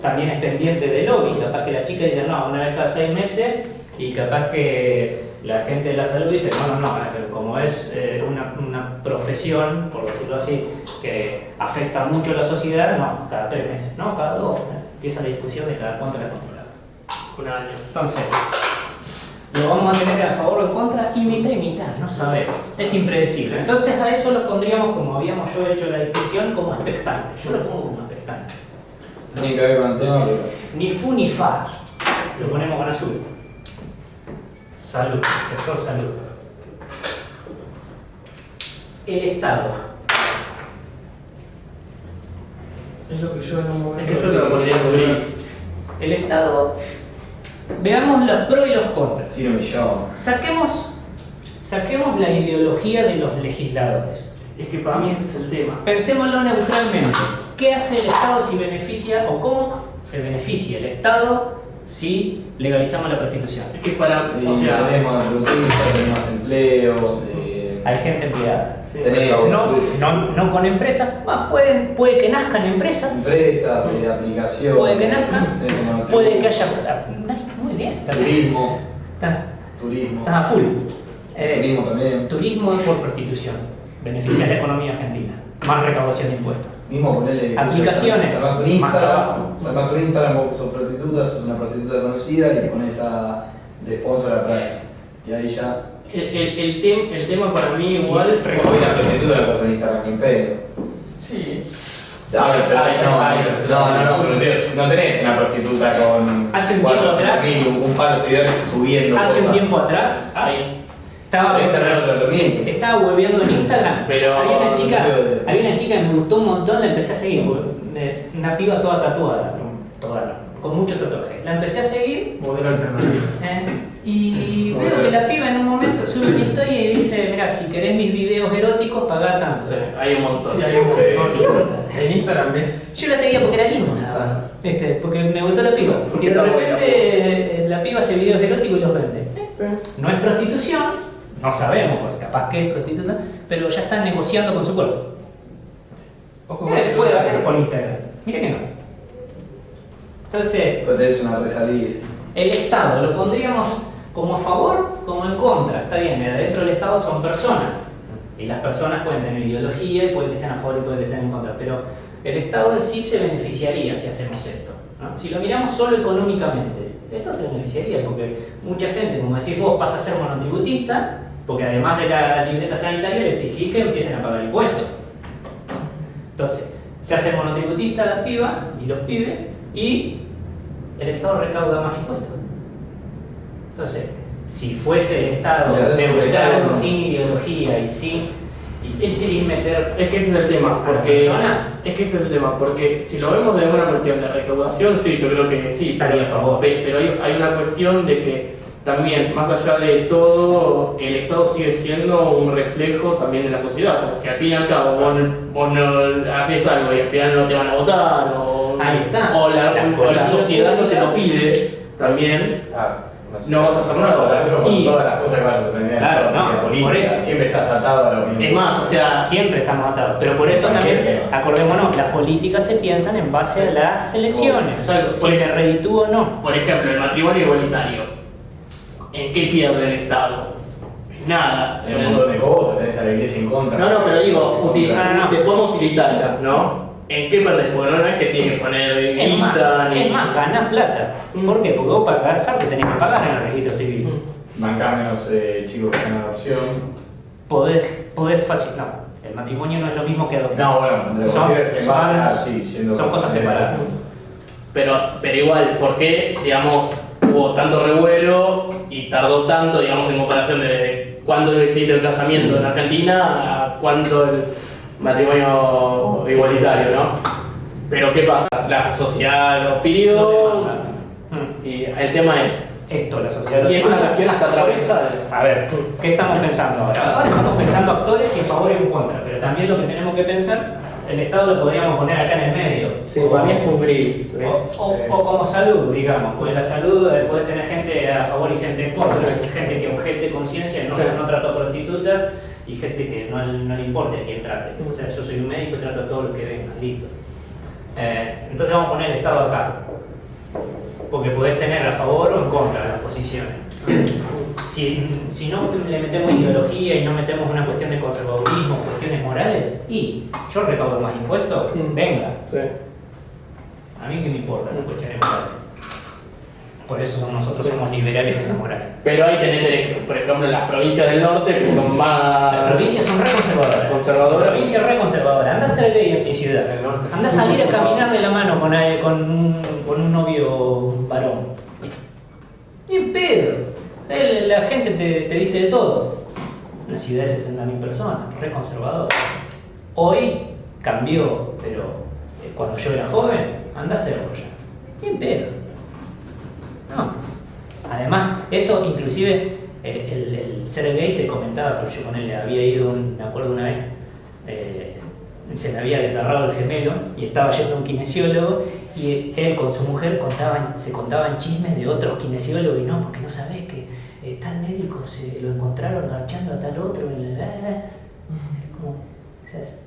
también es pendiente del lobby. Capaz que la chica dice, no, una vez cada 6 meses, y capaz que la gente de la salud dice, no, como es una profesión, por decirlo así, que afecta mucho a la sociedad, no, cada 3 meses, no, cada 2. Empieza la discusión de cada cuánto la controla. Un año. Entonces, lo vamos a tener a favor o en contra y mitad, no sabemos. Es impredecible. Entonces a eso lo pondríamos, como habíamos yo hecho la discusión, como expectante. Yo lo pongo como expectante. Tiene que ver con el tema, pero. Ni fu ni fa. Lo ponemos con azul. Salud, sector salud. El Estado. Es lo que yo en un momento... Es que yo te lo pondría en gris. El Estado. Veamos los pros y los contras. Tiro un millón. Saquemos la ideología de los legisladores. Es que para mí ese es el tema. Pensémoslo neutralmente. ¿Qué hace el Estado si beneficia o cómo se beneficia el Estado si legalizamos la prostitución? Es que para, Y o sea, tenemos recursos, tenemos más empleo. Hay gente empleada. sí. Tenemos No con empresas. Puede que nazcan empresas, empresas, aplicaciones. puede que nazcan, tenemos puede que haya. Muy bien. turismo. Estás a full. Turismo también. Turismo por prostitución. Beneficia a la economía argentina. Más recaudación de impuestos. Mismo ponerle. Aplicaciones, Además un más Instagram, trabajo. además un Instagram, vos sos prostituta, sos una prostituta conocida y le pones de sponsor a Pride. Y ahí ya. El tema para mí igual. Hoy la prostituta la sos en Instagram ni en pedo. Sí. A ver, pero no tenés una prostituta con Hace un 4 o tiempo atrás- 5.000, un par de seguidores subiendo Hace un cosas. tiempo atrás estaba Instagram no te lo permite. estaba hueveando en Instagram. Pero- había una chica no que me gustó un montón, la empecé a seguir. Una piba toda tatuada, con mucho tatuaje. La empecé a seguir Modelo alternativo. y veo que la piba en un momento sube una historia y dice, mira, si querés mis videos eróticos, pagá tanto. Sí, hay un montón. Sí, hay un montón. En Instagram es. Yo la seguía porque era linda, nada más. Porque me gustó la piba. Y de Está buena. repente la piba hace videos eróticos y los vende. Sí. No es prostitución, no sabemos, porque capaz que es prostituta, pero ya están negociando con su cuerpo. Ojo Puede haber por Instagram. Mira que no. Entonces, Pero tenés una resalida. el Estado lo pondríamos como a favor, como en contra. Está bien, dentro del Estado son personas. Y las personas pueden tener ideología y pueden que estén a favor y pueden que estén en contra. Pero el Estado en sí se beneficiaría si hacemos esto, ¿no? Si lo miramos solo económicamente, esto se beneficiaría porque mucha gente, como decís vos, pasa a ser monotributista, porque además de la libreta sanitaria le exigís que empiecen a pagar impuestos. Entonces, se hace monotributista la piba y los pibes y el Estado recauda más impuestos. Entonces, si fuese el Estado Ya, eso es neutral, claro. sin ideología y sin meter Es que ese es el tema, a las porque personas, es que ese es el tema, porque si lo vemos de una cuestión de recaudación, sí, yo creo que sí, estaría a favor. pero hay una cuestión de que también, más allá de todo, el Estado sigue siendo un reflejo también de la sociedad, porque si al fin y al cabo vos no haces algo y al final no te van a votar, o, Ahí está. o la políticas sociedad no te lo públicas. pide, también Ah, no vas a hacer nada. Por eso con Y todas las cosas que vas a aprender Claro, en no, la política, por eso. siempre estás atado a lo mismo. es más, o sea, Siempre estamos atados, pero por eso Cualquier también, tema. acordémonos, las políticas se piensan en base a las elecciones, Exacto. si le reditúa o no. por ejemplo, el matrimonio igualitario. ¿En qué pierde el Estado? En nada. Hay un montón de cosas, tenés a la iglesia en contra. No, pero digo, No. de forma utilitaria, ¿no? ¿En qué perdés? Porque no es que tienes que poner Es más, guita ni. ganás plata. ¿Por qué? Porque vos para casar te tenés que pagar en el registro civil. Bancá menos chicos que están en adopción. Podés fácil. No, el matrimonio no es lo mismo que adoptar. No, bueno, lo que Son- refiero es en base a, son- sí, yendo son cosas separadas. Pero igual, ¿por qué, digamos, hubo tanto revuelo y tardó tanto, digamos, en comparación de cuándo existe el casamiento en Argentina a cuándo el matrimonio igualitario, ¿no? Pero ¿qué pasa? La sociedad lo pidió y el tema es. Esto, la sociedad. Y es una cuestión hasta Por eso, transversal. a ver, ¿qué estamos pensando ahora? Ahora estamos pensando actores y en favor y en contra, pero también lo que tenemos que pensar, el Estado lo podríamos poner acá en el medio. Sí, para mí es un gris. O como salud, digamos, porque la salud puedes tener gente a favor y gente en contra, gente que objete conciencia, no, yo no trato a prostitutas, y gente que no le importa a quién trate. O sea, yo soy un médico y trato a todos los que vengan, listo. Entonces vamos a poner el Estado acá, porque podés tener a favor o en contra de las posiciones. Si no le metemos ideología y no metemos una cuestión de conservadurismo, cuestiones morales, y yo recaudo más impuestos, venga. Sí. A mí qué me importa las cuestiones morales. Por eso nosotros somos liberales en la moral. Pero ahí tenés, por ejemplo, las provincias del norte que son más. Las provincias son re conservadoras. Conservadoras. La provincia es re conservadora. Anda a ser gay en mi ciudad. Anda a salir a caminar de la mano con un novio varón. Ni en pedo. La gente te dice de todo. Una ciudad de 60.000 personas, re conservadora. Hoy cambió, pero cuando yo era joven, anda a hacerlo ya. Ni en pedo. No. Además, eso inclusive el ser gay se comentaba, porque yo con él había ido, me acuerdo una vez, se le había desgarrado el gemelo y estaba yendo a un kinesiólogo y él con su mujer se contaban chismes de otros kinesiólogos y no, porque no sabés que tal médico se lo encontraron garchando a tal otro.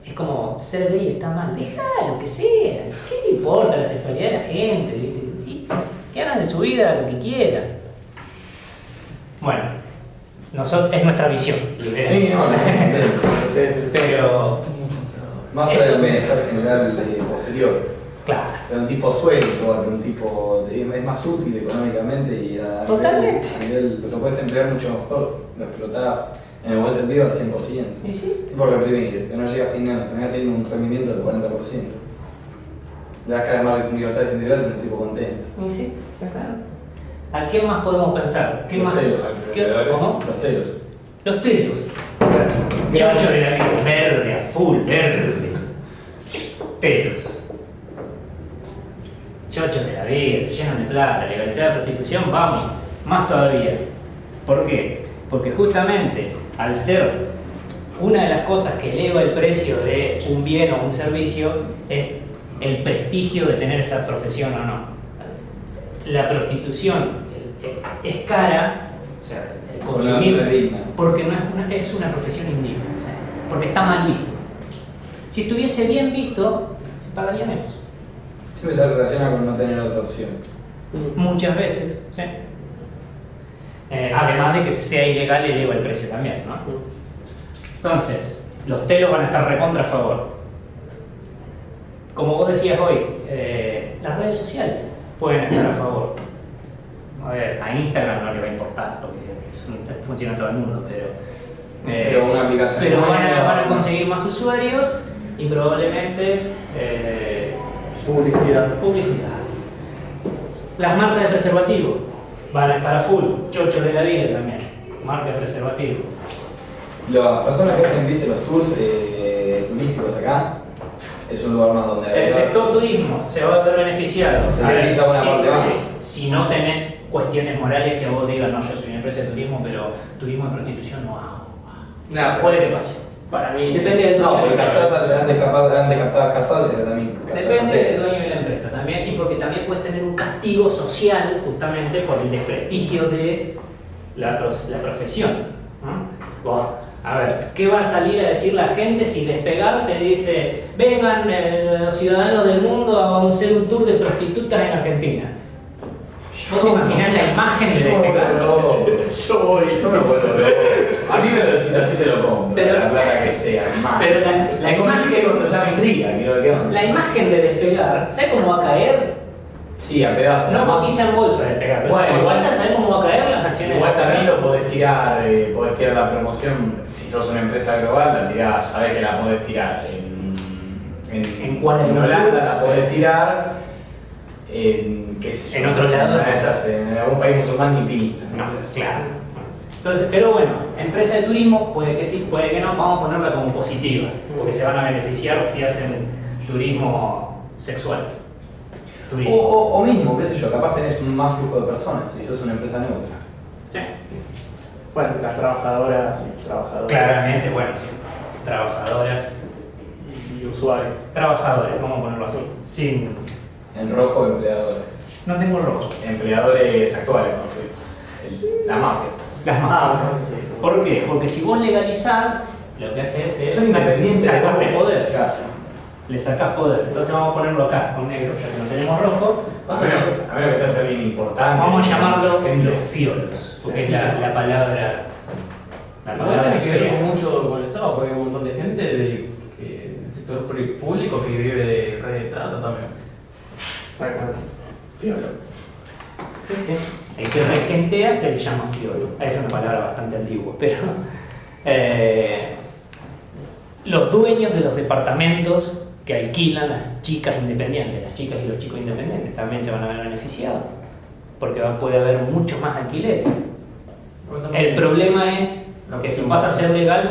Es como ser gay está mal, déjalo que sea, ¿qué te importa la sexualidad de la gente? ¿Viste? Que hagan de su vida lo que quieran. Bueno, es nuestra visión. Sí, no, Pero Más para el bienestar general posterior. Claro. De un tipo suelto, de un tipo. Es más útil económicamente y Totalmente. a nivel lo puedes emplear mucho mejor. Lo explotás en el buen sentido al 100%. ¿Y sí? Tipo reprimir, que no llega a fin de año, terminás teniendo un rendimiento del 40%. Le das cada vez más libertades individuales y un tipo contento. ¿Y sí? Claro. ¿A qué más podemos pensar? ¿Qué Los más? telos. ¿Cómo? Los telos. Los telos. Chocho de la vida, verde, a full, verde. Telos. Chochos de la vida, se llenan de plata, legalizar la prostitución, vamos, más todavía. ¿Por qué? Porque justamente al ser una de las cosas que eleva el precio de un bien o un servicio es el prestigio de tener esa profesión o no. La prostitución es cara, o sea, el consumir, No es digna. porque no es una profesión indigna, o sea, porque está mal visto. Si estuviese bien visto, se pagaría menos. Siempre se relaciona con no tener otra opción. Muchas veces, ¿sí? Además de que sea ilegal, eleva el precio también, ¿no? Entonces, los telos van a estar recontra a favor. Como vos decías hoy, las redes sociales pueden estar a favor. A ver, a Instagram no le va a importar, porque funciona todo el mundo, Pero una aplicación pero van nueva, a conseguir más usuarios y probablemente publicidad. Las marcas de preservativo van a estar a full, chochos de la vida también, marca de preservativo. Las personas que hacen, viste, los tours turísticos acá, es un lugar más donde... El sector turismo se va a ver beneficiado. Se necesita una parte más. Si no tenés cuestiones morales que vos digas, no, yo soy una empresa de turismo, pero turismo de prostitución no hago. No, Puede que pase. para mí. Depende del No, dueño de porque la capaz empresa. han descartado casados y ahora también captás Depende del hoteles. dueño de la empresa también, y porque también puedes tener un castigo social justamente por el desprestigio de la profesión, ¿no? Bueno, a ver, ¿qué va a salir a decir la gente si Despegar te dice vengan los ciudadanos del mundo a hacer un tour de prostitutas en Argentina? ¿Vos te imaginás la imagen de Despegar? Yo voy. No me puedo A mí me lo decís así, te lo compro. Pero- la plata que sea, más. Pero la imagen, cuando ya me intriga, quiero que onda. la imagen de Despegar, ¿sabes cómo va a caer? Sí, a pedazos. No Además, cotiza en bolsa Despegar, pero Bueno, si igual- cotiza, ¿sabes cómo va a caer las acciones? igual de también Despegar? lo podés tirar la promoción. Si sos una empresa global, la tirás, sabés que la podés tirar. ¿En Kuala en Lumpur? Holanda la podés tirar. Qué sé yo, En otro lado, una no. de esas, en algún país musulmán ni pinta. No, claro. Entonces, pero bueno, empresa de turismo, puede que sí, puede que no, vamos a ponerla como positiva, porque se van a beneficiar si hacen turismo sexual. Turismo. O mismo, qué sé yo, capaz tenés más flujo de personas si sos una empresa neutra. Sí, Bueno, las trabajadoras y trabajadores. claramente, bueno, sí. Trabajadoras, Y usuarios. trabajadores, vamos a ponerlo así. Sin. En rojo, empleadores. No tengo rojo. Empleadores actuales, ¿no? Las mafias. Las Ah, mafias. bueno, sí, sí. ¿Por qué? Porque si vos legalizás, lo que haces es Son independientes de sacarle cómo poder. casa. Le sacás poder. Entonces vamos a ponerlo acá con negro, ya que no tenemos rojo. A menos que seas alguien importante. Vamos a llamarlo Gente. los fiolos, porque es la palabra. La Igual palabra tiene que ver fea. mucho con el Estado, porque hay un montón de gente del sector público que vive de red de trata también. Fiolo. Sí, sí. El que regentea se le llama fiolo. Es una palabra bastante antigua, pero. Los dueños de los departamentos que alquilan las chicas independientes, las chicas y los chicos independientes, también se van a ver beneficiados, porque puede haber mucho más alquileres. El problema es que si pasa a ser legal,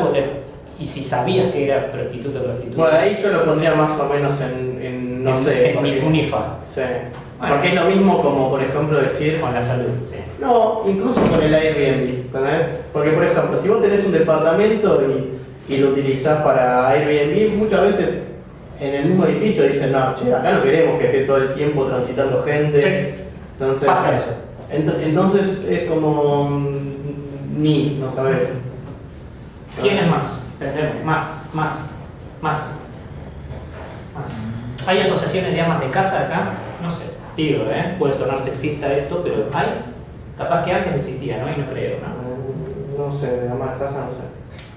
y si sabías que era prostituta o prostituta, Bueno, ahí yo lo pondría más o menos no sé. en mi porque- funifa, Sí. Bueno. Porque es lo mismo como, por ejemplo, decir. con la salud. Sí. No, incluso con el Airbnb, ¿entendés? Porque, por ejemplo, si vos tenés un departamento y lo utilizás para Airbnb, muchas veces en el mismo edificio dicen, no, che, acá no queremos que esté todo el tiempo transitando gente. Sí. Entonces, Pasa eso. Entonces es como. No sabes. ¿Quién es más? Pensemos, más. ¿Hay asociaciones de amas de casa acá? No sé, digo, puede sonar sexista esto, pero hay. Capaz que antes existía, ¿no? Y no creo, ¿no? No sé, de ama de casa no sé.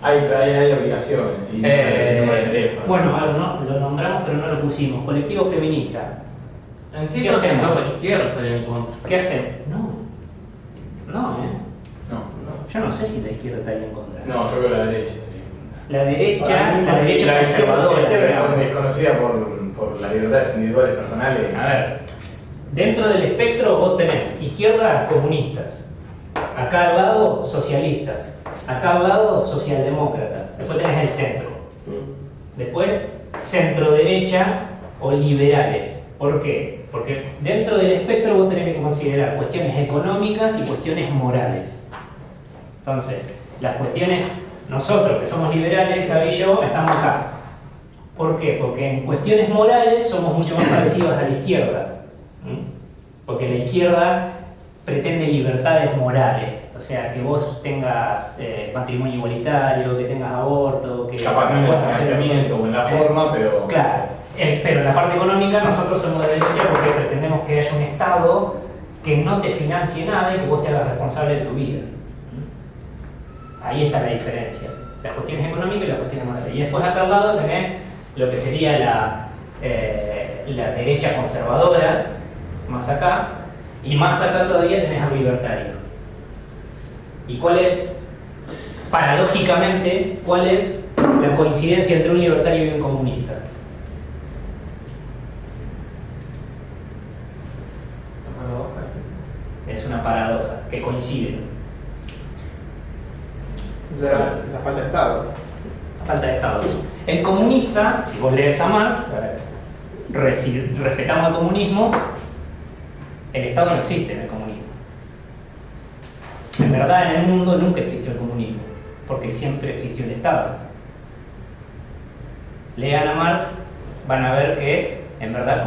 Hay obligaciones, ¿sí? El número de teléfono. Bueno, a ver, no, lo nombramos pero no lo pusimos. Colectivo feminista. En sí, ¿Qué todo el hacemos? sector de izquierda estaría en contra. ¿Qué hacen? No. No, No, Yo no sé si la izquierda estaría en contra. no, yo creo la derecha. Sí. La derecha, Para mí, la derecha la conservadora. izquierda digamos. es conocida por las libertades individuales personales. A ver, dentro del espectro vos tenés izquierdas comunistas, acá al lado socialistas, acá al lado socialdemócratas, después tenés el centro, después centro derecha o liberales. ¿Por qué? Porque dentro del espectro vos tenés que considerar cuestiones económicas y cuestiones morales. Entonces, las cuestiones, nosotros que somos liberales, Gaby y yo, estamos acá. ¿Por qué? Porque en cuestiones morales somos mucho más parecidos a la izquierda. Porque la izquierda pretende libertades morales. O sea, que vos tengas matrimonio igualitario, que tengas aborto, que Capaz no en el puedas hacer- financiamiento o en la forma, pero. Claro, pero en la parte económica nosotros somos de derecha porque pretendemos que haya un Estado que no te financie nada y que vos te hagas responsable de tu vida. Ahí está la diferencia. Las cuestiones económicas y las cuestiones morales. Y después acá al lado tenés lo que sería la derecha conservadora, más acá, y más acá todavía tenés al libertario. ¿Y cuál es, paradójicamente, cuál es la coincidencia entre un libertario y un comunista? La paradoja. Es una paradoja, que coinciden. La falta de Estado. La falta de Estado. El comunista, si vos lees a Marx, respetamos el comunismo, el Estado no existe en el comunismo. En verdad, en el mundo nunca existió el comunismo, porque siempre existió el Estado. Lean a Marx, van a ver que, en verdad,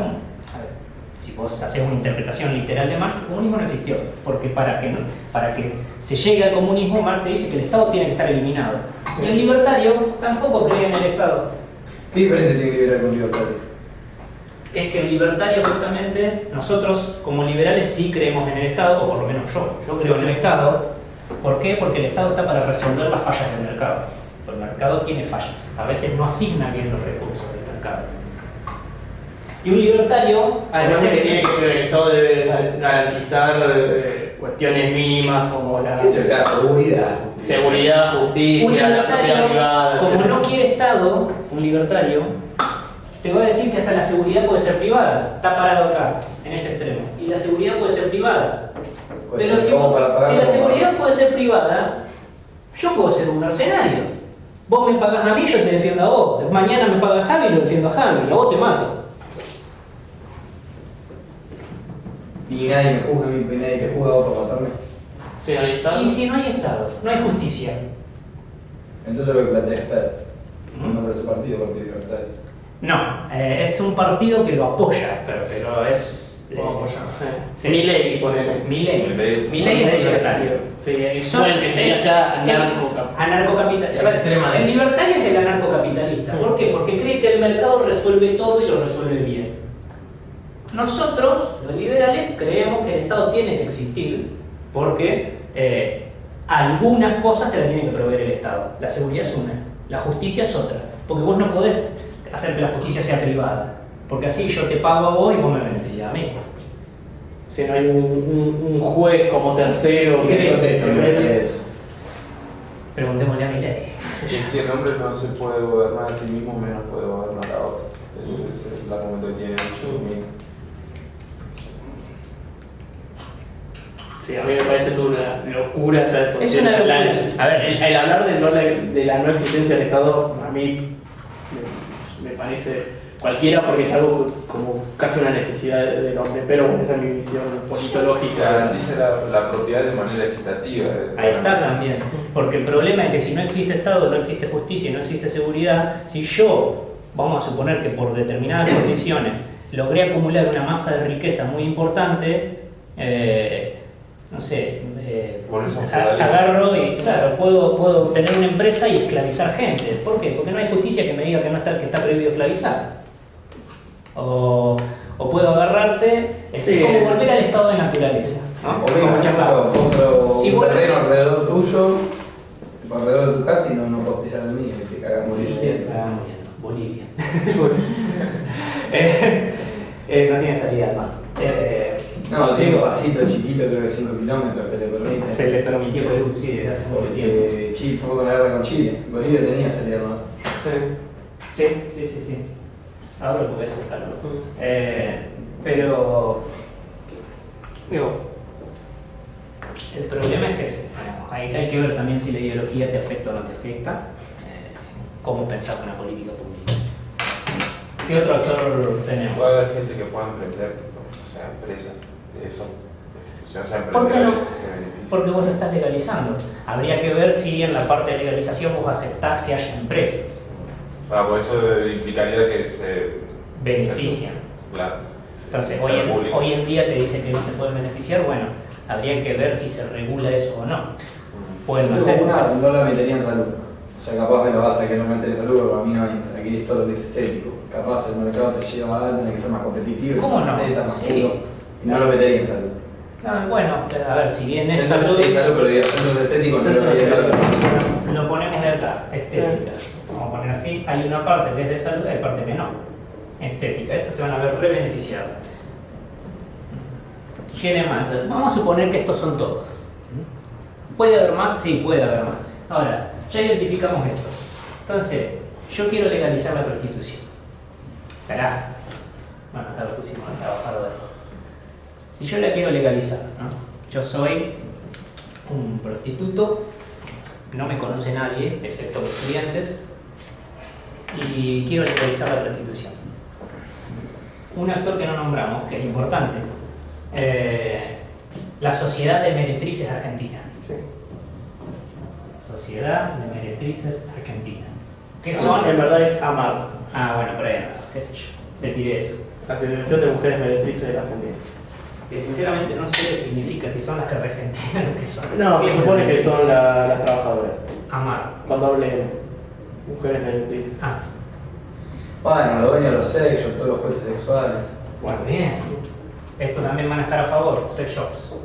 si vos haces una interpretación literal de Marx, el comunismo no existió. Porque para que se llegue al comunismo, Marx te dice que el Estado tiene que estar eliminado. Y el libertario tampoco cree en el Estado. ¿Qué diferencia tiene que ver con libertario? Es que el libertario, justamente, nosotros como liberales sí creemos en el Estado, o por lo menos yo creo en el Estado. ¿Por qué? Porque el Estado está para resolver las fallas del mercado. El mercado tiene fallas, a veces no asigna bien los recursos del mercado. Y un libertario... Además de que tiene que el Estado debe garantizar cuestiones mínimas como la Eso es la seguridad. seguridad, Un justicia, la propiedad libertario, privada, como etc. no quiere Estado, un libertario, te va a decir que hasta la seguridad puede ser privada. Está parado acá, en este extremo. Y la seguridad puede ser privada. Pero si la seguridad puede ser privada, yo puedo ser un mercenario. Vos me pagás a mí, yo te defiendo a vos. Mañana me paga Javi, lo defiendo a Javi. Y a vos te mato. Y nadie me juzga, y nadie te juzga a vos por matarme. Sí, ahí está. Y si no hay Estado, no hay justicia. Entonces lo que plantea Esper. El nombre de ese partido, Partido Libertario. No, es un partido que lo apoya, pero es... ¿Cómo apoyar? Sí. Milei, ponele. Milei Milei es libertario. Sí, suelen que sería ya anarcocapitalista. La extrema El derecha. libertario es el anarcocapitalista. ¿Por qué? Porque cree que el mercado resuelve todo y lo resuelve bien. Nosotros, los liberales, creemos que el Estado tiene que existir porque algunas cosas te las tiene que proveer el Estado. La seguridad es una, la justicia es otra. Porque vos no podés hacer que la justicia sea privada. Porque así yo te pago a vos y vos me beneficias a mí. Si no hay un juez como tercero ¿Qué te contesta que eso? Preguntémosle a Milei. Y si el hombre no se puede gobernar a sí mismo, menos puede gobernar a otro. Ese es el argumento que tiene Milei. Sí, a mí me parece toda una locura. Es una locura. A ver, el hablar de la no existencia del Estado, a mí me parece cualquiera porque es algo como casi una necesidad del hombre, pero bueno, esa es mi visión politológica. Garantiza la propiedad de manera equitativa. Ahí está también. Porque el problema es que si no existe Estado, no existe justicia y no existe seguridad, si yo, vamos a suponer que por determinadas condiciones, logré acumular una masa de riqueza muy importante, no sé, Por eso feudalismo. agarro y claro, puedo tener una empresa y esclavizar gente. ¿Por qué? Porque no hay justicia que me diga que está prohibido esclavizar. O puedo agarrarte, Sí. como volver al estado de naturaleza, ¿no? O Como venga, charlaba. yo compro Si un vos- terreno alrededor tuyo, por alrededor de tu casa y no puedes pisar el mío y te cagas muriendo. Bolivia. No tiene salida al mar. No, tiene un pasito chiquito, creo que 5 kilómetros que le permite. Se le permitió Perú, sí, desde hace mucho tiempo. Porque Chile fue con la guerra con Chile. Bolivia tenía salida al mar. Sí. Ahora lo podés buscarlo. Pero, digo, el problema es ese. Hay que ver también si la ideología te afecta o no te afecta. Cómo pensar una política pública. ¿Qué otro actor tenemos? Puede haber gente que pueda emprender, o sea, empresas de eso. O sea, ¿Por qué no? emprendedores que beneficien. Porque vos lo estás legalizando. Habría que ver si en la parte de legalización vos aceptás que haya empresas. Pues eso implicaría que se Benefician. Claro. Entonces, Público. hoy en día te dice que no se pueden beneficiar. Bueno, habría que ver si se regula eso o no. Pueden Yo hacer. no la metería en salud. O sea, capaz me lo vas a querer meter en salud, pero para mí no entra. Aquí es todo lo que es estético. Capaz el mercado te lleva a tener que ser más competitivo. ¿Cómo no? Más teta, más Sí. puro, y no lo metería en salud. Bueno, a ver, si bien es Centros de salud, pero diga, centros estéticos no lo metería en salud. lo ponemos de acá, estética. Vamos a poner así, hay una parte que es de salud y hay parte que no. Estética, estos se van a ver re beneficiados. ¿Quién más? Entonces, vamos a suponer que estos son todos. ¿Puede haber más? Sí, puede haber más. Ahora, ya identificamos esto. Entonces, yo quiero legalizar la prostitución. Esperá. Bueno, acá lo pusimos al trabajador. Si yo la quiero legalizar, ¿no? Yo soy un prostituto, no me conoce nadie, excepto mis clientes, y quiero legalizar la prostitución. Un actor que no nombramos, que es importante, la Sociedad de Meretrices Argentina. Sociedad de Meretrices Argentina. ¿Qué son? En verdad es AMAR, Bueno, pero ahí, qué sé yo, le tiré eso. Asociación de Mujeres Meretrices de la Argentina. Que sinceramente no sé qué significa, si son las que argentinas o qué son. No, se supone que son las trabajadoras. Amar. Con doble N. Mujeres Meretrices. Bueno, los dueños de los sexos, todos los jueces sexuales. Bueno, bien. Estos también van a estar a favor, sex shops.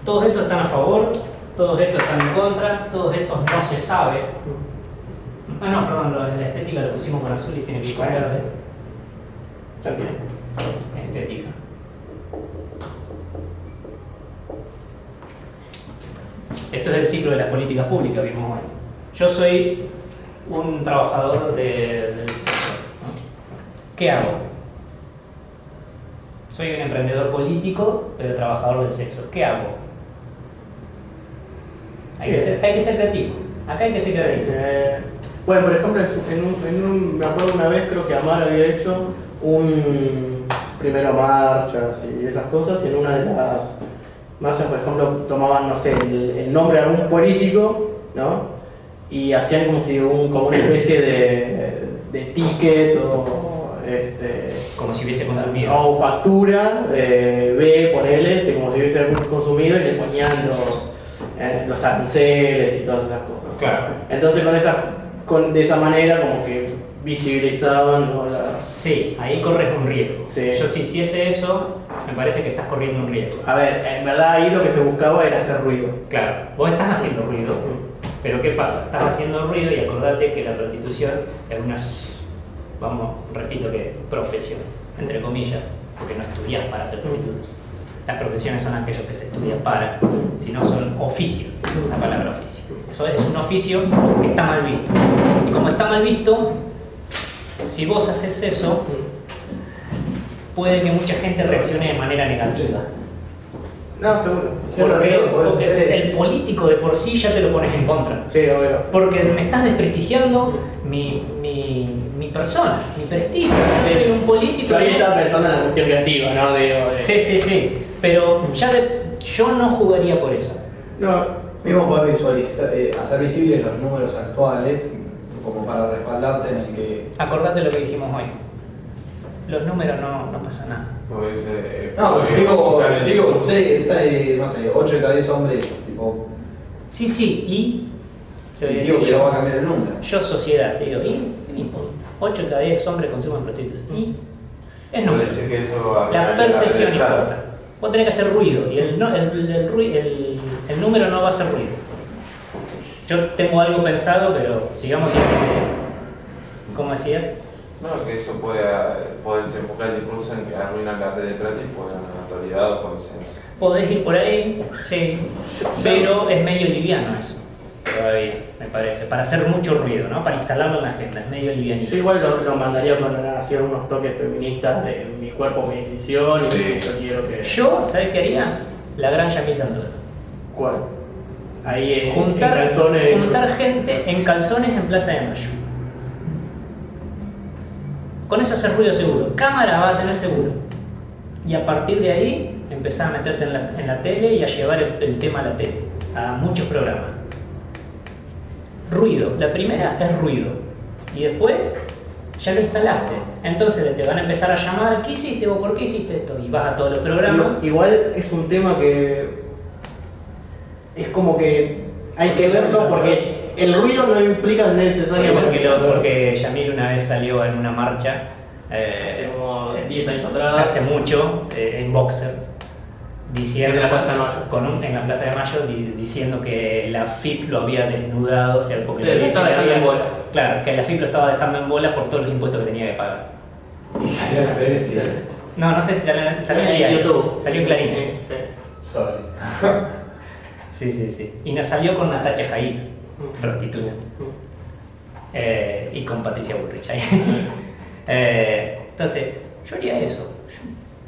Todos estos están a favor, todos estos están en contra, todos estos no se sabe. No, perdón, la estética lo pusimos con azul y tiene que ir con verde. Tranquilo. Estética. Esto es el ciclo de las políticas públicas, vimos hoy. Yo soy un trabajador del sexo, ¿no? ¿Qué hago? Soy un emprendedor político, pero trabajador del sexo. ¿Qué hago? Hay que ser creativo. Acá hay que ser creativo. Bueno, por ejemplo, me acuerdo una vez, creo que Amar había hecho primero marchas y esas cosas, y en una de las marchas, por ejemplo, tomaban, no sé, el nombre de algún político, ¿no? Y hacían como una especie de ticket o como si hubiese consumido. O factura, ponele, como si hubiese consumido, y le ponían los aranceles y todas esas cosas. Claro. Entonces de esa manera como que visibilizaban, ¿no? Sí, ahí corres un riesgo. Sí. Yo si hiciese eso, me parece que estás corriendo un riesgo. A ver, en verdad ahí lo que se buscaba era hacer ruido. Claro, vos estás haciendo ruido, pero ¿qué pasa? Estás haciendo ruido y acordate que la prostitución es una, repito que profesión, entre comillas, porque no estudias para ser prostituta. Las profesiones son aquellos que se estudian para, si no son oficio, la palabra oficio. Eso es un oficio que está mal visto. Y como está mal visto, si vos haces eso, puede que mucha gente reaccione de manera negativa. No, seguro. Porque el político de por sí ya te lo pones en contra. Sí, obvio. Porque me estás desprestigiando mi persona, mi prestigio. Yo soy un político. Yo ahí estaba pensando en la cuestión creativa, ¿no? Sí. Pero yo no jugaría por eso. No. Mismo poder visualizar, hacer visibles los números actuales, como para respaldarte en el que. Acordate lo que dijimos hoy. Los números no pasa nada. No, pues digo, usted está no sé, 8 de cada 10 hombres, tipo. Sí, y te voy a Digo decir que no va a cambiar el número. yo sociedad, te digo, ¿y qué me importa? 8 de cada 10 hombres consumen prostitutas. ¿Y? Es Puede número. decir que eso La percepción importa. Vos tenés que hacer ruido y el número no va a hacer ruido. Yo tengo algo pensado, pero sigamos viendo. ¿Cómo decías? No, que eso puede desembocar el discurso en que arruinan la red de trata y pueden autoridad o consenso. Podés ir por ahí, sí, pero es medio liviano eso, todavía, me parece. Para hacer mucho ruido, ¿no? Para instalarlo en la agenda, es medio livianito. Yo igual lo mandaría con hacer unos toques feministas de mi cuerpo, mi decisión, y Sí. yo quiero que... Yo, ¿sabés qué haría? La gran Yamil Santoro. ¿Cuál? Ahí en Juntar calzones... gente en calzones en Plaza de Mayo. Con eso hacer ruido seguro. Cámara va a tener seguro. Y a partir de ahí empezar a meterte en la tele y a llevar el tema a la tele, a muchos programas. Ruido. La primera es ruido. Y después ya lo instalaste. Entonces te van a empezar a llamar, ¿qué hiciste vos? ¿Por qué hiciste esto? Y vas a todos los programas. Igual es un tema que es como que hay que verlo porque el ruido no implica necesariamente... Porque Yamil una vez salió en una marcha hace como 10 años atrás. hace mucho, en boxer, diciendo En la Plaza de Mayo. En la Plaza de Mayo diciendo que la FIP lo había desnudado, o sea, porque Sí, le había- estaba dejando en bolas. Claro, que la FIP lo estaba dejando en bolas por todos los impuestos que tenía que pagar. Y salió a las redes y... No sé si salió en el En diario. YouTube. Salió en Clarín. Sí. Sorry. Sí. Y nos salió con Natacha Haidt, prostituta. Y con Patricia Bullrich ahí. Entonces, yo haría eso.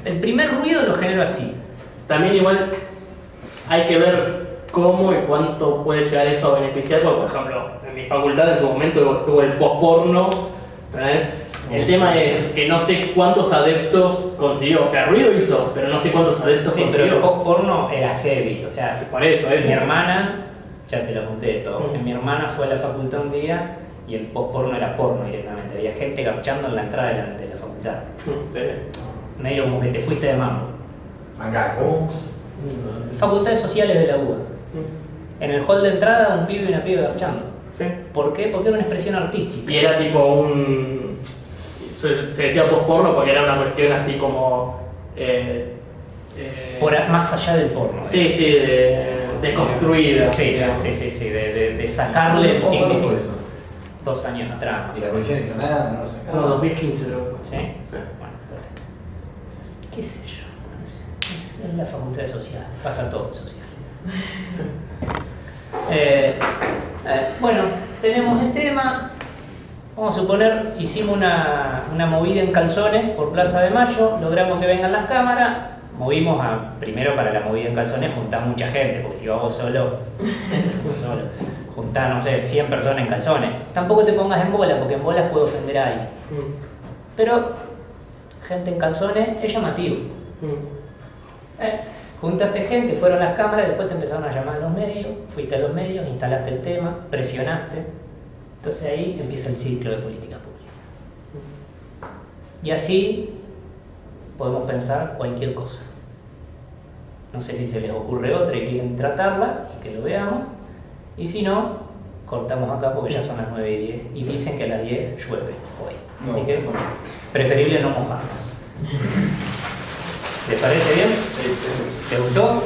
El primer ruido lo genero así. También igual hay que ver cómo y cuánto puede llegar eso a beneficiar, porque por ejemplo, en mi facultad en su momento estuvo el post-porno, ¿entendés? El tema es que no sé cuántos adeptos consiguió, o sea, ruido hizo, pero no sé cuántos adeptos Sí, pero el consiguió. post-porno era heavy. O sea, Por eso, mi hermana, ya te lo conté de todo, Mm. mi hermana fue a la facultad un día y el post-porno era porno directamente. Había gente garchando en la entrada de la facultad. Sí. Medio como que te fuiste de mambo. Mangaco. Facultades sociales de la UBA. En el hall de entrada, un pibe y una piba garchando. Sí. ¿Por qué? Porque era una expresión artística. Y era tipo un... Se decía post-porno porque era una cuestión así como... Más allá del porno. Sí, de construida. Sí, digamos. sí, de sacarle el ¿Cuándo fue significado. eso? 2 años atrás. Y la policía no hizo nada, no lo sacaron. No, 2015 creo que fue. ¿Sí? Bueno, qué sé yo. Es la facultad de social, pasa todo en social. Bueno, tenemos el tema. Vamos a suponer, hicimos una movida en calzones por Plaza de Mayo, logramos que vengan las cámaras, movimos primero para la movida en calzones, juntá mucha gente, porque si vas vos solo, juntá, no sé, 100 personas en calzones. Tampoco te pongas en bola, porque en bolas puede ofender a alguien. Pero gente en calzones es llamativo. Juntaste gente, fueron las cámaras, después te empezaron a llamar a los medios, fuiste a los medios, instalaste el tema, presionaste. Entonces ahí empieza el ciclo de política pública. Y así podemos pensar cualquier cosa. No sé si se les ocurre otra y quieren tratarla y que lo veamos. Y si no, cortamos acá porque ya son las 9:10 y dicen que a las 10 llueve hoy. Así que preferible no mojarnos. ¿Les parece bien? ¿Te gustó?